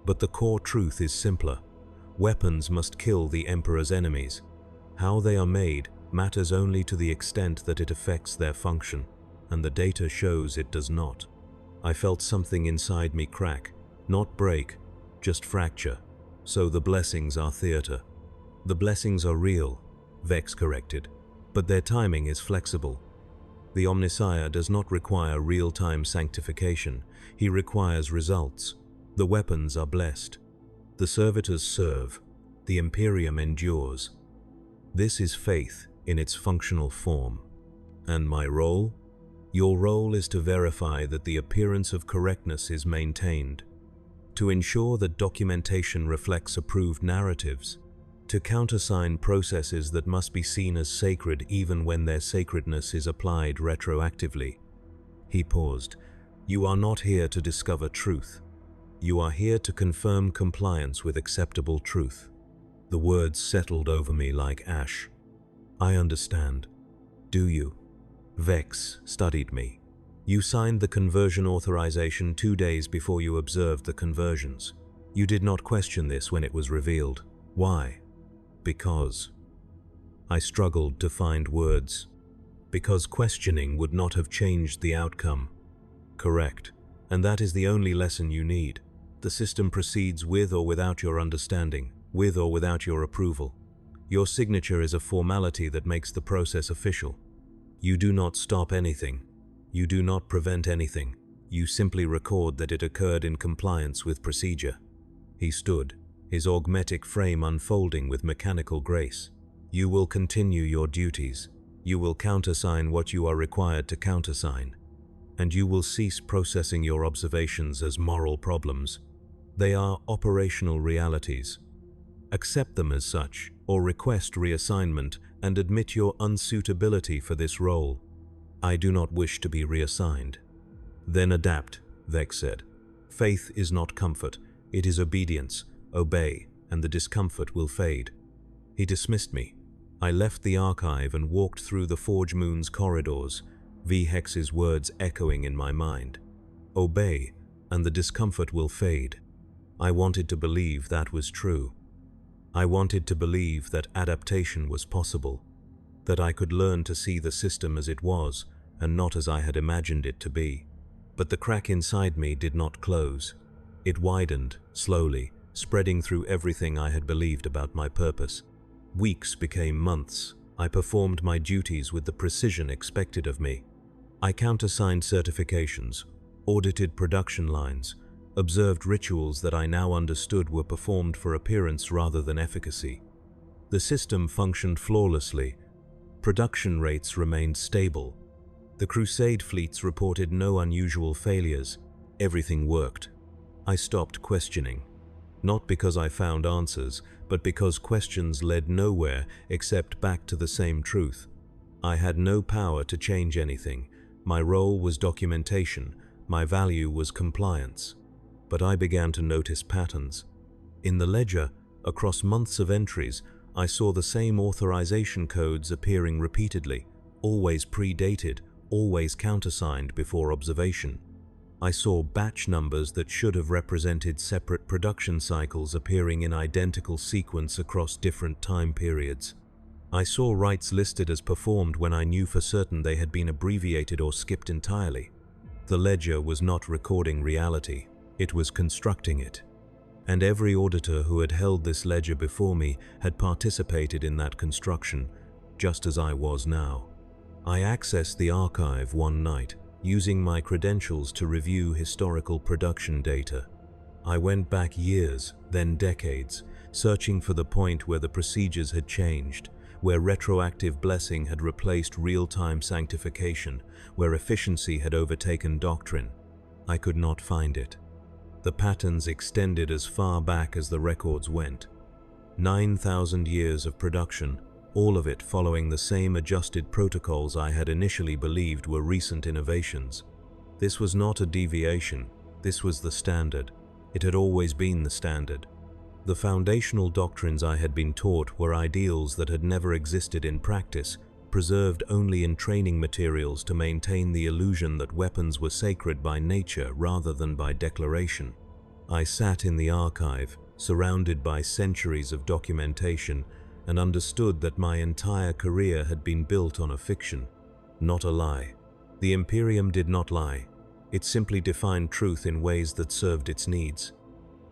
But the core truth is simpler. Weapons must kill the Emperor's enemies. How they are made matters only to the extent that it affects their function, and the data shows it does not. I felt something inside me crack, not break, just fracture. So the blessings are theater. The blessings are real, Vex corrected, but their timing is flexible. The Omnissiah does not require real-time sanctification. He requires results. The weapons are blessed. The servitors serve. The Imperium endures. This is faith in its functional form. And my role? Your role is to verify that the appearance of correctness is maintained, to ensure that documentation reflects approved narratives, to countersign processes that must be seen as sacred even when their sacredness is applied retroactively. He paused. You are not here to discover truth. You are here to confirm compliance with acceptable truth. The words settled over me like ash. I understand. Do you? Vex studied me. You signed the conversion authorization 2 days before you observed the conversions. You did not question this when it was revealed. Why? Because. I struggled to find words. Because questioning would not have changed the outcome. Correct. And that is the only lesson you need. The system proceeds with or without your understanding, with or without your approval. Your signature is a formality that makes the process official. You do not stop anything. You do not prevent anything. You simply record that it occurred in compliance with procedure. He stood, his augmetic frame unfolding with mechanical grace. You will continue your duties. You will countersign what you are required to countersign. And you will cease processing your observations as moral problems. They are operational realities. Accept them as such, or request reassignment and admit your unsuitability for this role. I do not wish to be reassigned. Then adapt, Vex said. Faith is not comfort, it is obedience. Obey, and the discomfort will fade. He dismissed me. I left the archive and walked through the Forge Moon's corridors, V. Hex's words echoing in my mind. Obey, and the discomfort will fade. I wanted to believe that was true. I wanted to believe that adaptation was possible, that I could learn to see the system as it was, and not as I had imagined it to be. But the crack inside me did not close. It widened, slowly, spreading through everything I had believed about my purpose. Weeks became months. I performed my duties with the precision expected of me. I countersigned certifications, audited production lines, observed rituals that I now understood were performed for appearance rather than efficacy. The system functioned flawlessly. Production rates remained stable. The Crusade fleets reported no unusual failures. Everything worked. I stopped questioning. Not because I found answers, but because questions led nowhere except back to the same truth. I had no power to change anything. My role was documentation. My value was compliance. But I began to notice patterns. In the ledger, across months of entries, I saw the same authorization codes appearing repeatedly, always predated, always countersigned before observation. I saw batch numbers that should have represented separate production cycles appearing in identical sequence across different time periods. I saw rites listed as performed when I knew for certain they had been abbreviated or skipped entirely. The ledger was not recording reality, it was constructing it. And every auditor who had held this ledger before me had participated in that construction, just as I was now. I accessed the archive one night, using my credentials to review historical production data. I went back years, then decades, searching for the point where the procedures had changed, where retroactive blessing had replaced real-time sanctification, where efficiency had overtaken doctrine. I could not find it. The patterns extended as far back as the records went. 9,000 years of production, all of it following the same adjusted protocols I had initially believed were recent innovations. This was not a deviation, this was the standard. It had always been the standard. The foundational doctrines I had been taught were ideals that had never existed in practice, preserved only in training materials to maintain the illusion that weapons were sacred by nature rather than by declaration. I sat in the archive, surrounded by centuries of documentation, and understood that my entire career had been built on a fiction, not a lie. The Imperium did not lie. It simply defined truth in ways that served its needs.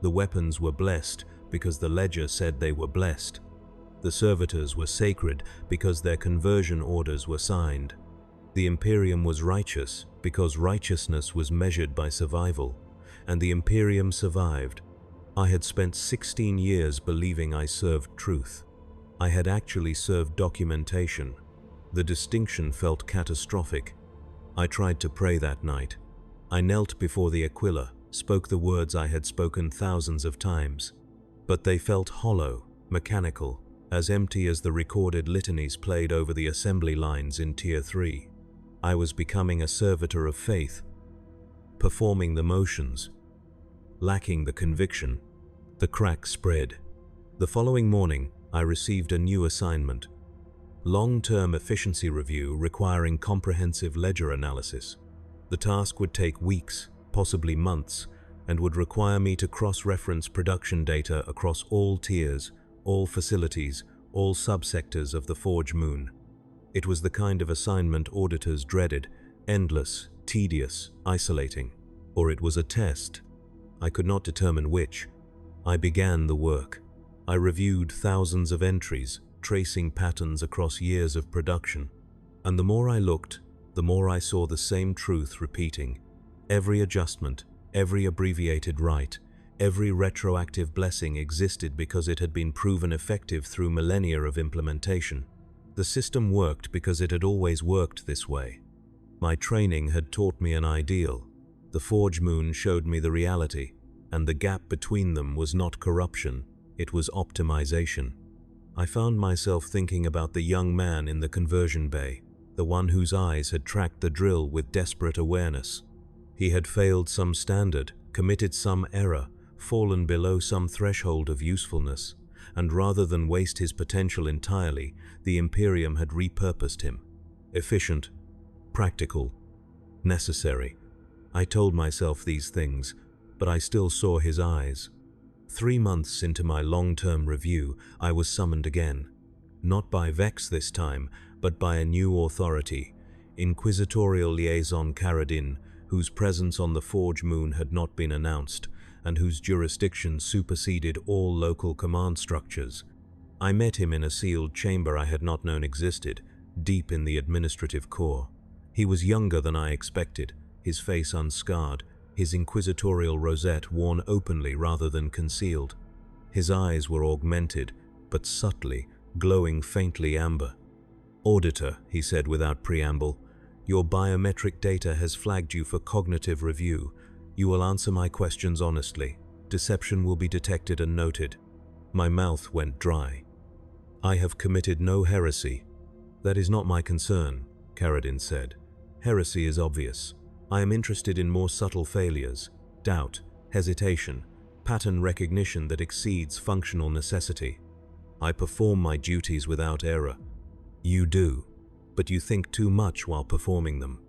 The weapons were blessed because the ledger said they were blessed. The servitors were sacred because their conversion orders were signed. The Imperium was righteous because righteousness was measured by survival, and the Imperium survived. I had spent 16 years believing I served truth. I had actually served documentation. The distinction felt catastrophic. I tried to pray that night. I knelt before the Aquila, spoke the words I had spoken thousands of times, but they felt hollow, mechanical, as empty as the recorded litanies played over the assembly lines in Tier 3. I was becoming a servitor of faith, performing the motions, lacking the conviction. The crack spread. The following morning, I received a new assignment: long-term efficiency review requiring comprehensive ledger analysis. The task would take weeks, possibly months, and would require me to cross-reference production data across all tiers, all facilities, all subsectors of the Forge Moon. It was the kind of assignment auditors dreaded, endless, tedious, isolating. Or it was a test. I could not determine which. I began the work. I reviewed thousands of entries, tracing patterns across years of production. And the more I looked, the more I saw the same truth repeating. Every adjustment, every abbreviated rite, every retroactive blessing existed because it had been proven effective through millennia of implementation. The system worked because it had always worked this way. My training had taught me an ideal. The Forge Moon showed me the reality, and the gap between them was not corruption, it was optimization. I found myself thinking about the young man in the conversion bay, the one whose eyes had tracked the drill with desperate awareness. He had failed some standard, committed some error, fallen below some threshold of usefulness, and rather than waste his potential entirely, the Imperium had repurposed him. Efficient, practical, necessary. I told myself these things, but I still saw his eyes. 3 months into my long-term review, I was summoned again. Not by Vex this time, but by a new authority, Inquisitorial Liaison Caradin, whose presence on the Forge Moon had not been announced, and whose jurisdiction superseded all local command structures. I met him in a sealed chamber I had not known existed, deep in the administrative core. He was younger than I expected, his face unscarred, his inquisitorial rosette worn openly rather than concealed. His eyes were augmented, but subtly, glowing faintly amber. "Auditor," he said without preamble, "your biometric data has flagged you for cognitive review. You will answer my questions honestly. Deception will be detected and noted." My mouth went dry. "I have committed no heresy." "That is not my concern," Caradin said. "Heresy is obvious. I am interested in more subtle failures, doubt, hesitation, pattern recognition that exceeds functional necessity. I perform my duties without error. You do, but you think too much while performing them."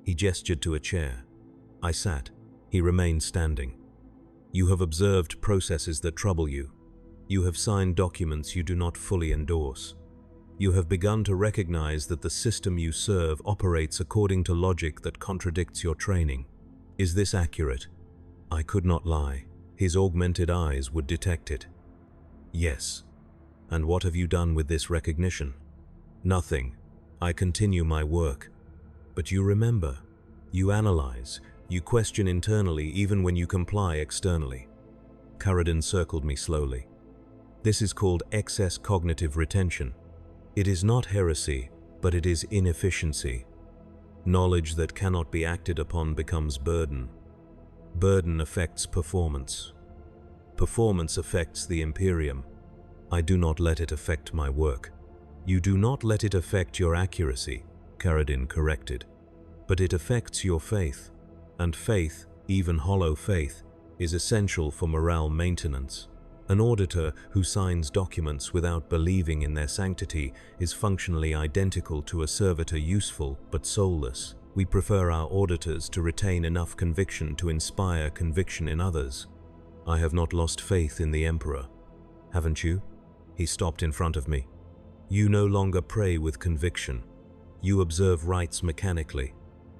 He gestured to a chair. I sat. He remained standing. "You have observed processes that trouble you. You have signed documents you do not fully endorse. You have begun to recognize that the system you serve operates according to logic that contradicts your training. Is this accurate?" I could not lie. His augmented eyes would detect it. "Yes." "And what have you done with this recognition?" "Nothing. I continue my work." "But you remember. You analyze. You question internally even when you comply externally. Caradin circled me slowly. This is called excess cognitive retention. It is not heresy, but it is inefficiency. Knowledge that cannot be acted upon becomes burden. Burden affects performance. Performance affects the Imperium. I do not let it affect my work. You do not let it affect your accuracy, Caradin corrected. But it affects your faith. And faith, even hollow faith, is essential for morale maintenance. An auditor who signs documents without believing in their sanctity is functionally identical to a servitor useful but soulless. We prefer our auditors to retain enough conviction to inspire conviction in others. I have not lost faith in the Emperor. Haven't you? He stopped in front of me. You no longer pray with conviction. You observe rites mechanically.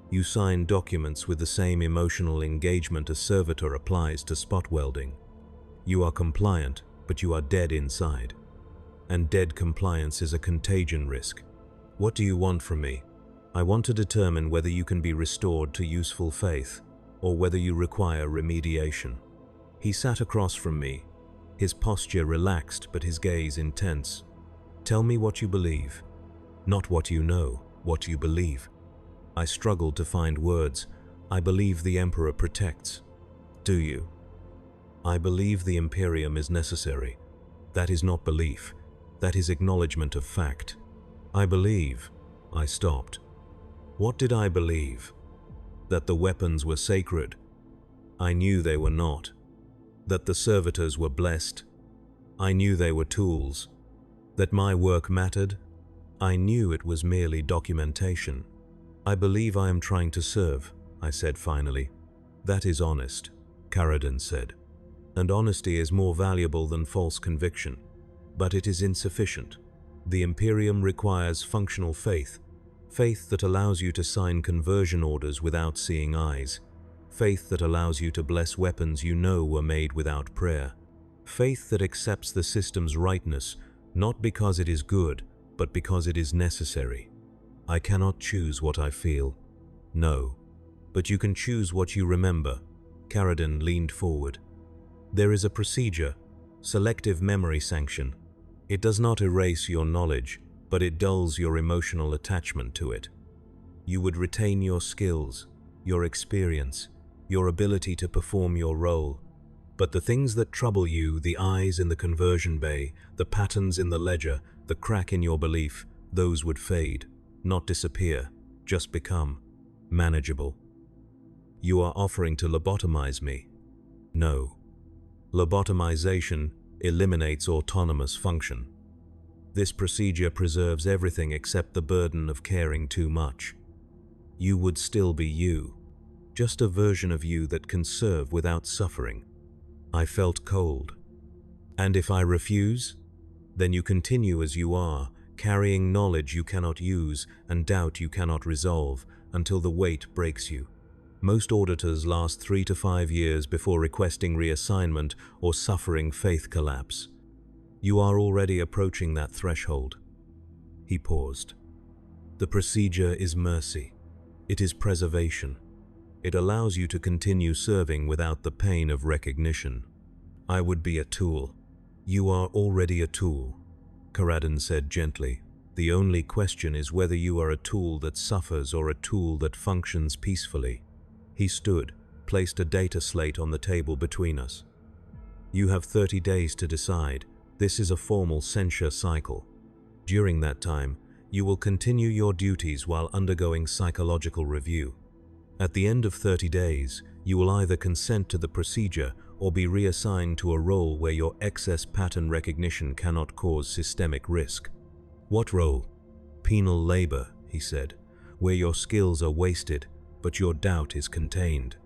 You sign documents with the same emotional engagement a servitor applies to spot welding. You are compliant, but you are dead inside. And dead compliance is a contagion risk. What do you want from me? I want to determine whether you can be restored to useful faith, or whether you require remediation. He sat across from me, his posture relaxed but his gaze intense. Tell me what you believe. Not what you know, what you believe. I struggled to find words. I believe the Emperor protects. Do you? I believe the Imperium is necessary. That is not belief. That is acknowledgement of fact. I believe. I stopped. What did I believe? That the weapons were sacred. I knew they were not. That the servitors were blessed. I knew they were tools. That my work mattered. I knew it was merely documentation. I believe I am trying to serve, I said finally. That is honest, Caradin said. And honesty is more valuable than false conviction. But it is insufficient. The Imperium requires functional faith. Faith that allows you to sign conversion orders without seeing eyes. Faith that allows you to bless weapons you know were made without prayer. Faith that accepts the system's rightness, not because it is good, but because it is necessary. I cannot choose what I feel. No. But you can choose what you remember. Caradin leaned forward. There is a procedure, selective memory sanction. It does not erase your knowledge, but it dulls your emotional attachment to it. You would retain your skills, your experience, your ability to perform your role. But the things that trouble you, the eyes in the conversion bay, the patterns in the ledger, the crack in your belief, those would fade, not disappear, just become manageable. You are offering to lobotomize me. No. Lobotomization eliminates autonomous function. This procedure preserves everything except the burden of caring too much. You would still be you, just a version of you that can serve without suffering. I felt cold. And if I refuse, then you continue as you are, carrying knowledge you cannot use and doubt you cannot resolve until the weight breaks you. Most auditors last 3 to 5 years before requesting reassignment or suffering faith collapse. You are already approaching that threshold. He paused. The procedure is mercy. It is preservation. It allows you to continue serving without the pain of recognition. I would be a tool. You are already a tool, Caradin said gently. The only question is whether you are a tool that suffers or a tool that functions peacefully. He stood, placed a data slate on the table between us. You have 30 days to decide. This is a formal censure cycle. During that time, you will continue your duties while undergoing psychological review. At the end of 30 days, you will either consent to the procedure or be reassigned to a role where your excess pattern recognition cannot cause systemic risk. What role? Penal labor, he said, where your skills are wasted, but your doubt is contained.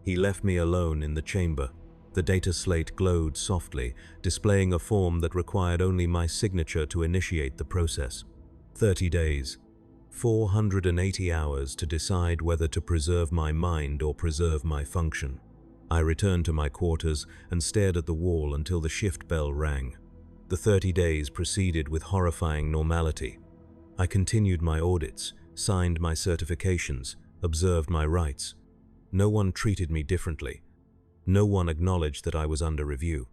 He left me alone in the chamber. The data slate glowed softly, displaying a form that required only my signature to initiate the process. 30 days. 480 hours to decide whether to preserve my mind or preserve my function. I returned to my quarters and stared at the wall until the shift bell rang. The 30 days proceeded with horrifying normality. I continued my audits, signed my certifications, observed my rights. No one treated me differently. No one acknowledged that I was under review.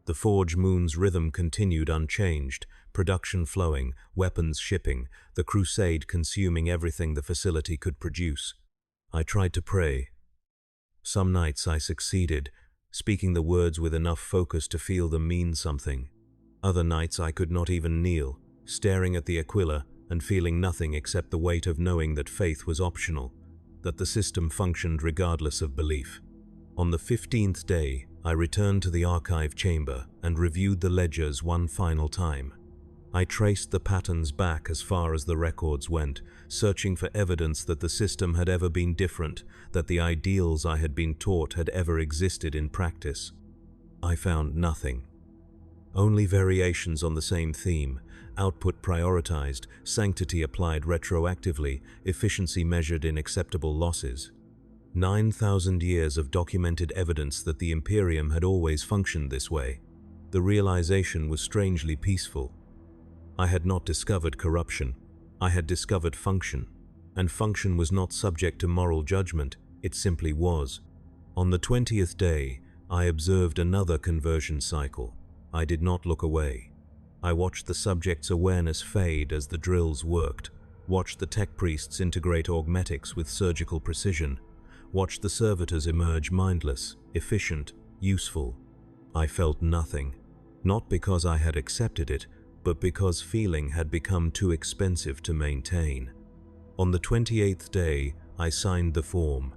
The Forge Moon's rhythm continued unchanged, production flowing, weapons shipping, the crusade consuming everything the facility could produce. I tried to pray. Some nights I succeeded, speaking the words with enough focus to feel them mean something. Other nights I could not even kneel, staring at the Aquila and feeling nothing except the weight of knowing that faith was optional, that the system functioned regardless of belief. On the 15th day, I returned to the archive chamber and reviewed the ledgers one final time. I traced the patterns back as far as the records went, searching for evidence that the system had ever been different, that the ideals I had been taught had ever existed in practice. I found nothing. Only variations on the same theme, output prioritized, sanctity applied retroactively, efficiency measured in acceptable losses. 9,000 years of documented evidence that the Imperium had always functioned this way. The realization was strangely peaceful. I had not discovered corruption. I had discovered function. And function was not subject to moral judgment, it simply was. On the 20th day, I observed another conversion cycle. I did not look away. I watched the subject's awareness fade as the drills worked, watched the tech priests integrate augmetics with surgical precision, watched the servitors emerge mindless, efficient, useful. I felt nothing, not because I had accepted it, but because feeling had become too expensive to maintain. On the 28th day, I signed the form.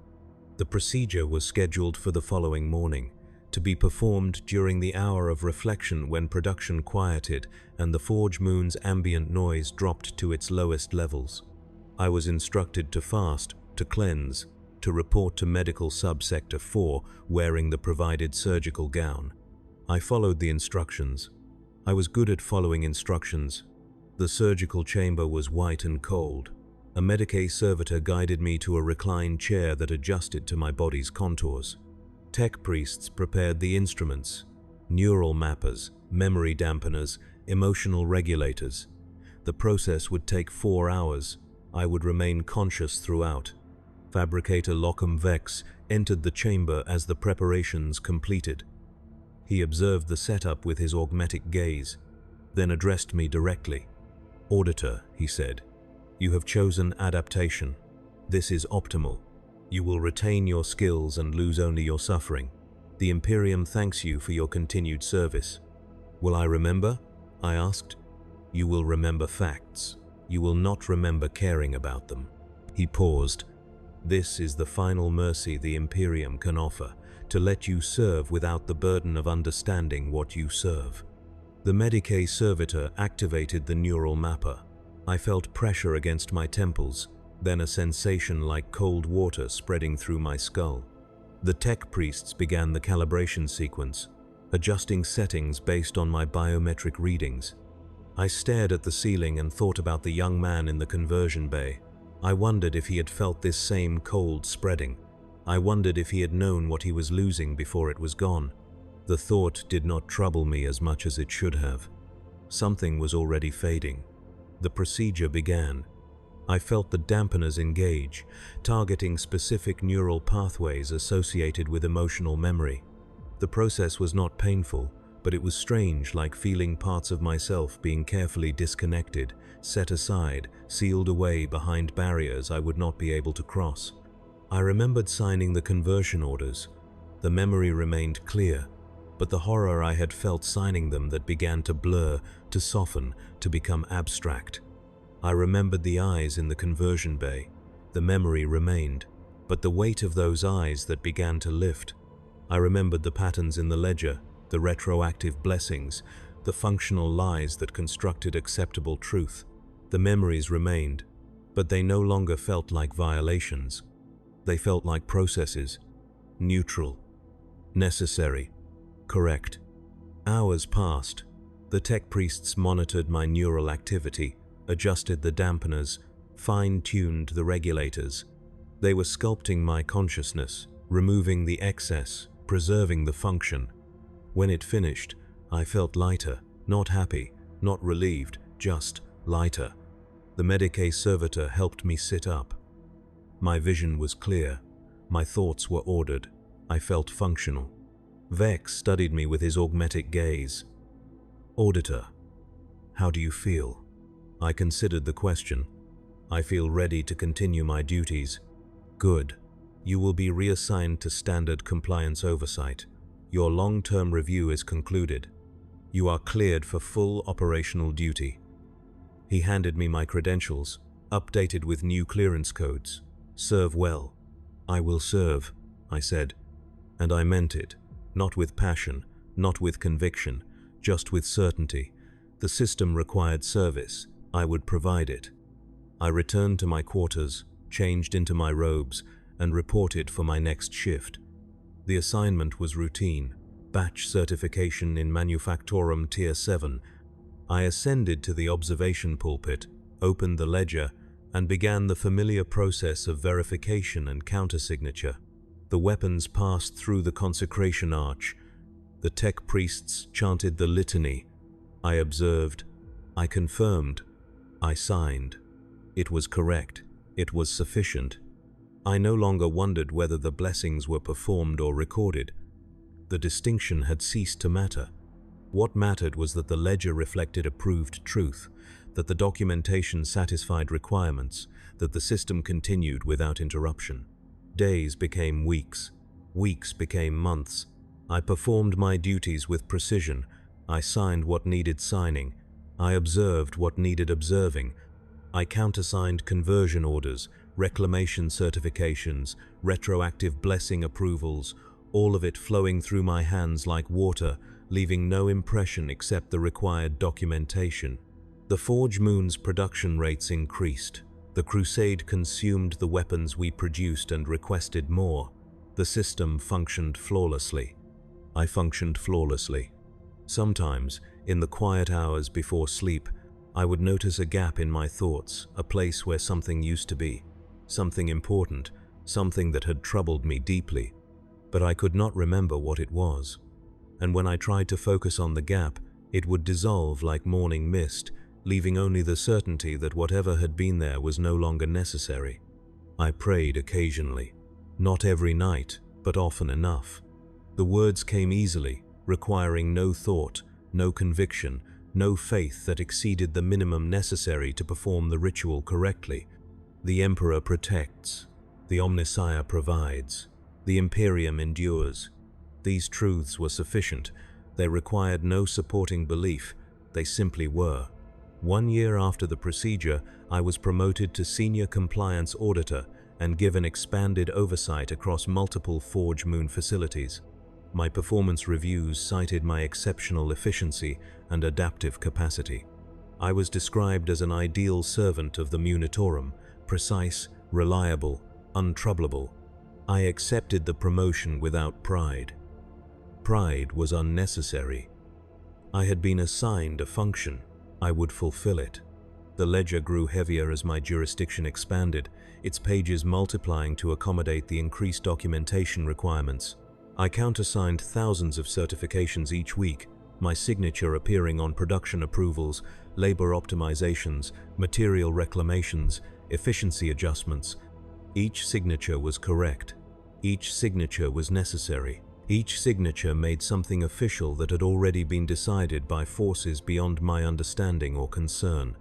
The procedure was scheduled for the following morning, to be performed during the hour of reflection when production quieted and the Forge Moon's ambient noise dropped to its lowest levels. I was instructed to fast, to cleanse, to report to Medical Subsector 4 wearing the provided surgical gown. I followed the instructions. I was good at following instructions. The surgical chamber was white and cold. A Medicae servitor guided me to a reclined chair that adjusted to my body's contours. Tech priests prepared the instruments, neural mappers, memory dampeners, emotional regulators. The process would take 4 hours. I would remain conscious throughout. Fabricator Locum Vex entered the chamber as the preparations completed. He observed the setup with his augmetic gaze, then addressed me directly. "Auditor," he said, "you have chosen adaptation. This is optimal. You will retain your skills and lose only your suffering. The Imperium thanks you for your continued service." "Will I remember?" I asked. "You will remember facts. You will not remember caring about them." He paused. "This is the final mercy the Imperium can offer, to let you serve without the burden of understanding what you serve." The Medicae servitor activated the neural mapper. I felt pressure against my temples, then a sensation like cold water spreading through my skull. The tech priests began the calibration sequence, adjusting settings based on my biometric readings. I stared at the ceiling and thought about the young man in the conversion bay. I wondered if he had felt this same cold spreading. I wondered if he had known what he was losing before it was gone. The thought did not trouble me as much as it should have. Something was already fading. The procedure began. I felt the dampeners engage, targeting specific neural pathways associated with emotional memory. The process was not painful, but it was strange, like feeling parts of myself being carefully disconnected, set aside, sealed away behind barriers I would not be able to cross. I remembered signing the conversion orders. The memory remained clear, but the horror I had felt signing them that began to blur, to soften, to become abstract. I remembered the eyes in the conversion bay. The memory remained, but the weight of those eyes that began to lift. I remembered the patterns in the ledger, the retroactive blessings, the functional lies that constructed acceptable truth. The memories remained, but they no longer felt like violations. They felt like processes, neutral, necessary, correct. Hours passed. The tech priests monitored my neural activity, adjusted the dampeners, fine-tuned the regulators. They were sculpting my consciousness, removing the excess, preserving the function. When it finished, I felt lighter, not happy, not relieved, just lighter. The Medicae servitor helped me sit up. My vision was clear. My thoughts were ordered. I felt functional. Vex studied me with his augmetic gaze. "Auditor, how do you feel?" I considered the question. "I feel ready to continue my duties." "Good. You will be reassigned to standard compliance oversight. Your long-term review is concluded. You are cleared for full operational duty." He handed me my credentials, updated with new clearance codes. "Serve well." "I will serve," I said. And I meant it, not with passion, not with conviction, just with certainty. The system required service. I would provide it. I returned to my quarters, changed into my robes, and reported for my next shift. The assignment was routine, batch certification in Manufactorum Tier 7. I ascended to the observation pulpit, opened the ledger, and began the familiar process of verification and countersignature. The weapons passed through the consecration arch. The tech priests chanted the litany. I observed. I confirmed. I signed. It was correct. It was sufficient. I no longer wondered whether the blessings were performed or recorded. The distinction had ceased to matter. What mattered was that the ledger reflected approved truth, that the documentation satisfied requirements, that the system continued without interruption. Days became weeks. Weeks became months. I performed my duties with precision. I signed what needed signing. I observed what needed observing. I countersigned conversion orders, reclamation certifications, retroactive blessing approvals, all of it flowing through my hands like water, leaving no impression except the required documentation. The Forge Moon's production rates increased. The Crusade consumed the weapons we produced and requested more. The system functioned flawlessly. I functioned flawlessly. Sometimes, in the quiet hours before sleep, I would notice a gap in my thoughts, a place where something used to be, something important, something that had troubled me deeply, but I could not remember what it was. And when I tried to focus on the gap, it would dissolve like morning mist, leaving only the certainty that whatever had been there was no longer necessary. I prayed occasionally, not every night, but often enough. The words came easily, requiring no thought, no conviction, no faith that exceeded the minimum necessary to perform the ritual correctly. The Emperor protects. The Omnissiah provides. The Imperium endures. These truths were sufficient. They required no supporting belief. They simply were. 1 year after the procedure, I was promoted to Senior Compliance Auditor and given expanded oversight across multiple Forge Moon facilities. My performance reviews cited my exceptional efficiency and adaptive capacity. I was described as an ideal servant of the Munitorum, precise, reliable, untroublable. I accepted the promotion without pride. Pride was unnecessary. I had been assigned a function. I would fulfill it. The ledger grew heavier as my jurisdiction expanded, its pages multiplying to accommodate the increased documentation requirements. I countersigned thousands of certifications each week, my signature appearing on production approvals, labor optimizations, material reclamations, efficiency adjustments. Each signature was correct. Each signature was necessary. Each signature made something official that had already been decided by forces beyond my understanding or concern.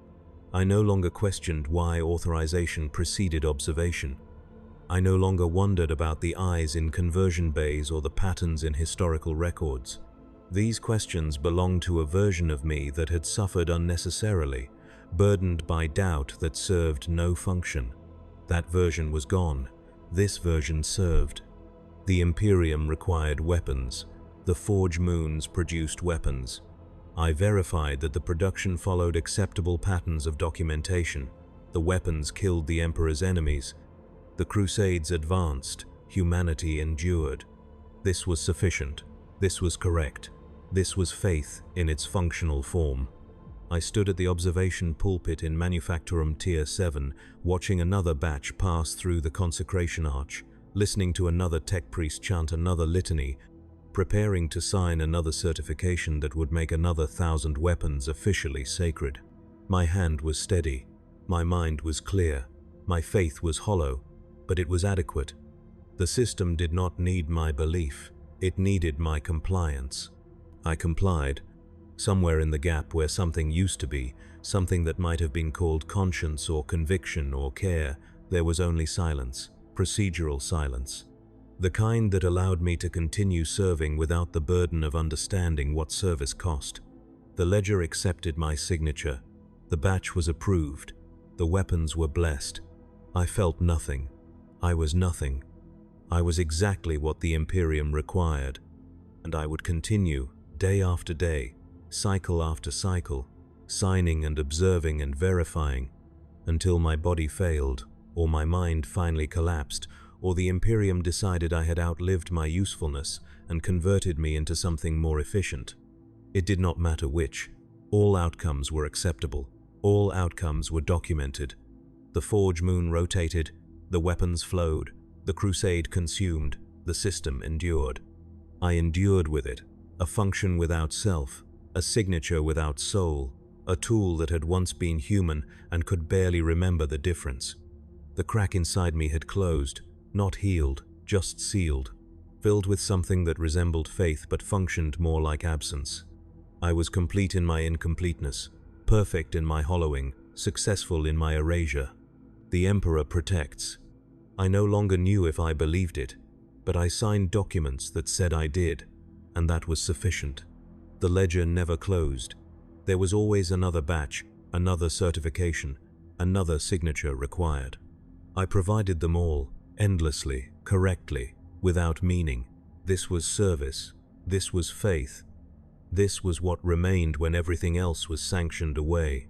I no longer questioned why authorization preceded observation. I no longer wondered about the eyes in conversion bays or the patterns in historical records. These questions belonged to a version of me that had suffered unnecessarily, burdened by doubt that served no function. That version was gone. This version served. The Imperium required weapons. The Forge Moons produced weapons. I verified that the production followed acceptable patterns of documentation. The weapons killed the Emperor's enemies. The Crusades advanced. Humanity endured. This was sufficient. This was correct. This was faith in its functional form. I stood at the observation pulpit in Manufactorum Tier 7, watching another batch pass through the consecration arch, listening to another tech priest chant another litany, preparing to sign another certification that would make another 1,000 weapons officially sacred. My hand was steady. My mind was clear. My faith was hollow, but it was adequate. The system did not need my belief. It needed my compliance. I complied. Somewhere in the gap where something used to be, something that might have been called conscience or conviction or care, there was only silence, procedural silence. The kind that allowed me to continue serving without the burden of understanding what service cost. The ledger accepted my signature. The batch was approved. The weapons were blessed. I felt nothing. I was nothing. I was exactly what the Imperium required. And I would continue, day after day, cycle after cycle, signing and observing and verifying, until my body failed, or my mind finally collapsed, or the Imperium decided I had outlived my usefulness and converted me into something more efficient. It did not matter which. All outcomes were acceptable. All outcomes were documented. The forge moon rotated, the weapons flowed, the crusade consumed, the system endured. I endured with it, a function without self, a signature without soul, a tool that had once been human and could barely remember the difference. The crack inside me had closed, not healed, just sealed, filled with something that resembled faith but functioned more like absence. I was complete in my incompleteness, perfect in my hollowing, successful in my erasure. The Emperor protects. I no longer knew if I believed it, but I signed documents that said I did, and that was sufficient. The ledger never closed. There was always another batch, another certification, another signature required. I provided them all, endlessly, correctly, without meaning. This was service. This was faith. This was what remained when everything else was sanctioned away.